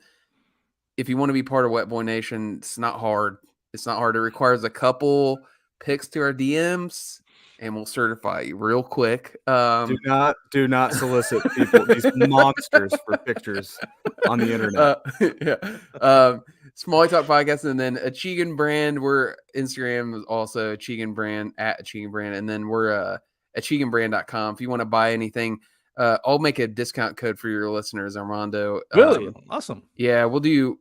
if you want to be part of Wetboy Nation, it's not hard. It's not hard. It requires a couple pics to our DMs, and we'll certify you real quick.
Do not solicit people, these monsters, for pictures on the internet.
Smallie Talk Podcast, and then Achigan brand. We're Instagram is also Achigan brand at Achigan brand, and then we're achiganbrand.com. If you want to buy anything, I'll make a discount code for your listeners, Armando.
Really awesome.
Yeah, we'll do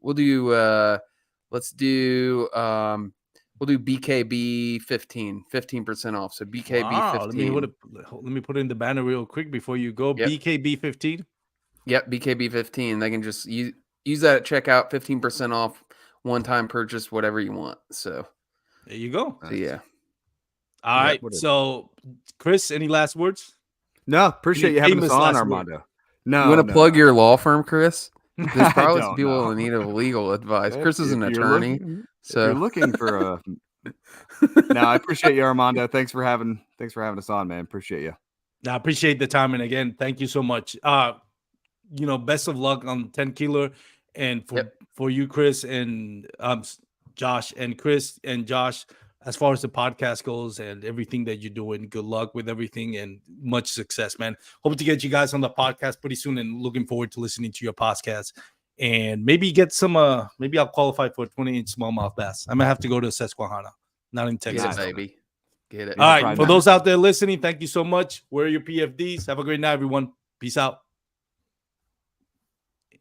BKB 15% off. So BKB 15.
Let me put in the banner real quick before you go.
Yep.
BKB 15.
Yep, BKB 15. They can just use that at checkout, 15% off, one-time purchase, whatever you want. So
there you go.
So, yeah.
All right. So, Chris, any last words?
No, appreciate you having us on, Armando.
Word.
No,
you want to plug your law firm, Chris? There's probably some
don't
people
know.
in need of legal advice. Chris is an
If you're
attorney,
looking-
so
if you're looking for a. No, I appreciate you, Armando. Thanks for having us on, man. Appreciate you.
I appreciate the time, and again, thank you so much. Best of luck on 10 kilo, and for you, Chris, and Josh, and Chris and Josh, as far as the podcast goes and everything that you're doing. Good luck with everything and much success, man. Hope to get you guys on the podcast pretty soon, and looking forward to listening to your podcast. And maybe get some. Maybe I'll qualify for a 20-inch smallmouth bass. I might have to go to Susquehanna, not in Texas.
get it, baby. Get it.
All right. For those out there listening, thank you so much. Wear your PFDs. Have a great night, everyone. Peace out.